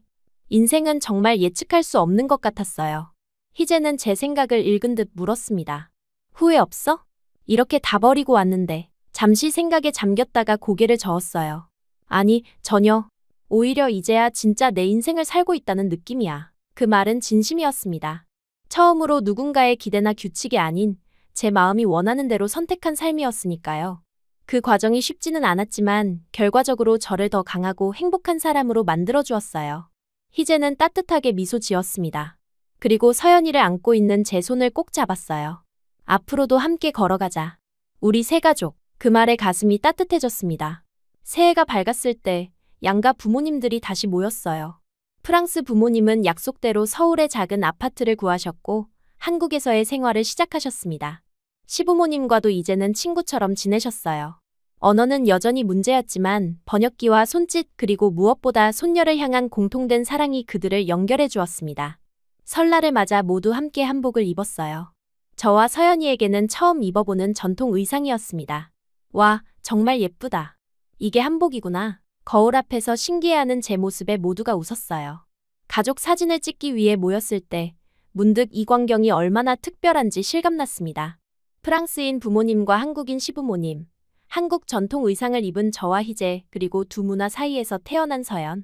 인생은 정말 예측할 수 없는 것 같았어요. 희재는 제 생각을 읽은 듯 물었습니다. 후회 없어? 이렇게 다 버리고 왔는데. 잠시 생각에 잠겼다가 고개를 저었어요. 아니, 전혀. 오히려 이제야 진짜 내 인생을 살고 있다는 느낌이야. 그 말은 진심이었습니다. 처음으로 누군가의 기대나 규칙이 아닌 제 마음이 원하는 대로 선택한 삶이었으니까요. 그 과정이 쉽지는 않았지만 결과적으로 저를 더 강하고 행복한 사람으로 만들어주었어요. 희재는 따뜻하게 미소 지었습니다. 그리고 서연이를 안고 있는 제 손을 꼭 잡았어요. 앞으로도 함께 걸어가자. 우리 세 가족. 그 말에 가슴이 따뜻해졌습니다. 새해가 밝았을 때 양가 부모님들이 다시 모였어요. 프랑스 부모님은 약속대로 서울의 작은 아파트를 구하셨고 한국에서의 생활을 시작하셨습니다. 시부모님과도 이제는 친구처럼 지내셨어요. 언어는 여전히 문제였지만 번역기와 손짓 그리고 무엇보다 손녀를 향한 공통된 사랑이 그들을 연결해 주었습니다. 설날을 맞아 모두 함께 한복을 입었어요. 저와 서연이에게는 처음 입어보는 전통 의상이었습니다. 와, 정말 예쁘다. 이게 한복이구나. 거울 앞에서 신기해하는 제 모습에 모두가 웃었어요. 가족 사진을 찍기 위해 모였을 때 문득 이 광경이 얼마나 특별한지 실감났습니다. 프랑스인 부모님과 한국인 시부모님, 한국 전통 의상을 입은 저와 희재, 그리고 두 문화 사이에서 태어난 서연.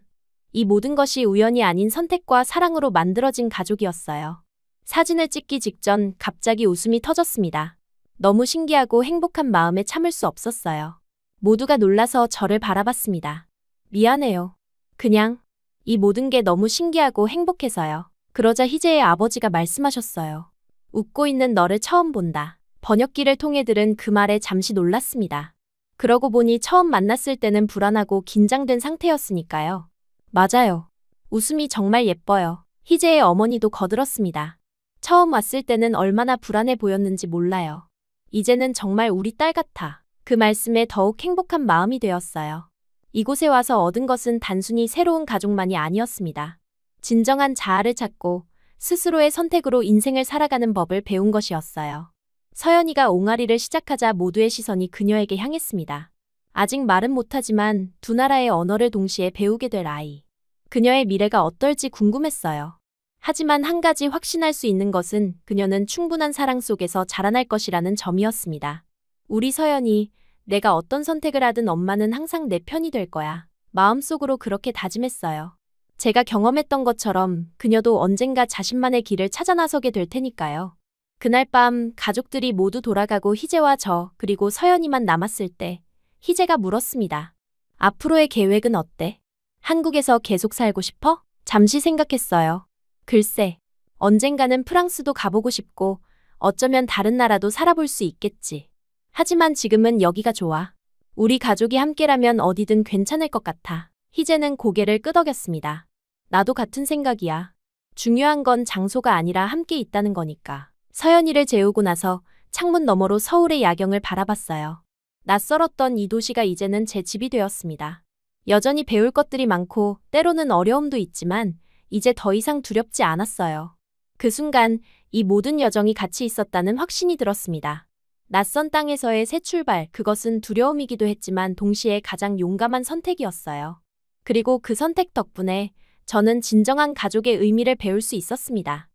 이 모든 것이 우연이 아닌 선택과 사랑으로 만들어진 가족이었어요. 사진을 찍기 직전 갑자기 웃음이 터졌습니다. 너무 신기하고 행복한 마음에 참을 수 없었어요. 모두가 놀라서 저를 바라봤습니다. 미안해요. 그냥 이 모든 게 너무 신기하고 행복해서요. 그러자 희재의 아버지가 말씀하셨어요. 웃고 있는 너를 처음 본다. 번역기를 통해 들은 그 말에 잠시 놀랐습니다. 그러고 보니 처음 만났을 때는 불안하고 긴장된 상태였으니까요. 맞아요. 웃음이 정말 예뻐요. 희재의 어머니도 거들었습니다. 처음 왔을 때는 얼마나 불안해 보였는지 몰라요. 이제는 정말 우리 딸 같아. 그 말씀에 더욱 행복한 마음이 되었어요. 이곳에 와서 얻은 것은 단순히 새로운 가족만이 아니었습니다. 진정한 자아를 찾고 스스로의 선택으로 인생을 살아가는 법을 배운 것이었어요. 서연이가 옹알이를 시작하자 모두의 시선이 그녀에게 향했습니다. 아직 말은 못하지만 두 나라의 언어를 동시에 배우게 될 아이. 그녀의 미래가 어떨지 궁금했어요. 하지만 한 가지 확신할 수 있는 것은 그녀는 충분한 사랑 속에서 자라날 것이라는 점이었습니다. 우리 서연이, 내가 어떤 선택을 하든 엄마는 항상 내 편이 될 거야. 마음속으로 그렇게 다짐했어요. 제가 경험했던 것처럼 그녀도 언젠가 자신만의 길을 찾아 나서게 될 테니까요. 그날 밤 가족들이 모두 돌아가고 희재와 저 그리고 서연이만 남았을 때 희재가 물었습니다. 앞으로의 계획은 어때? 한국에서 계속 살고 싶어? 잠시 생각했어요. 글쎄, 언젠가는 프랑스도 가보고 싶고 어쩌면 다른 나라도 살아볼 수 있겠지. 하지만 지금은 여기가 좋아. 우리 가족이 함께라면 어디든 괜찮을 것 같아. 희재는 고개를 끄덕였습니다. 나도 같은 생각이야. 중요한 건 장소가 아니라 함께 있다는 거니까. 서연이를 재우고 나서 창문 너머로 서울의 야경을 바라봤어요. 낯설었던 이 도시가 이제는 제 집이 되었습니다. 여전히 배울 것들이 많고 때로는 어려움도 있지만 이제 더 이상 두렵지 않았어요. 그 순간 이 모든 여정이 같이 있었다는 확신이 들었습니다. 낯선 땅에서의 새 출발, 그것은 두려움이기도 했지만 동시에 가장 용감한 선택이었어요. 그리고 그 선택 덕분에 저는 진정한 가족의 의미를 배울 수 있었습니다.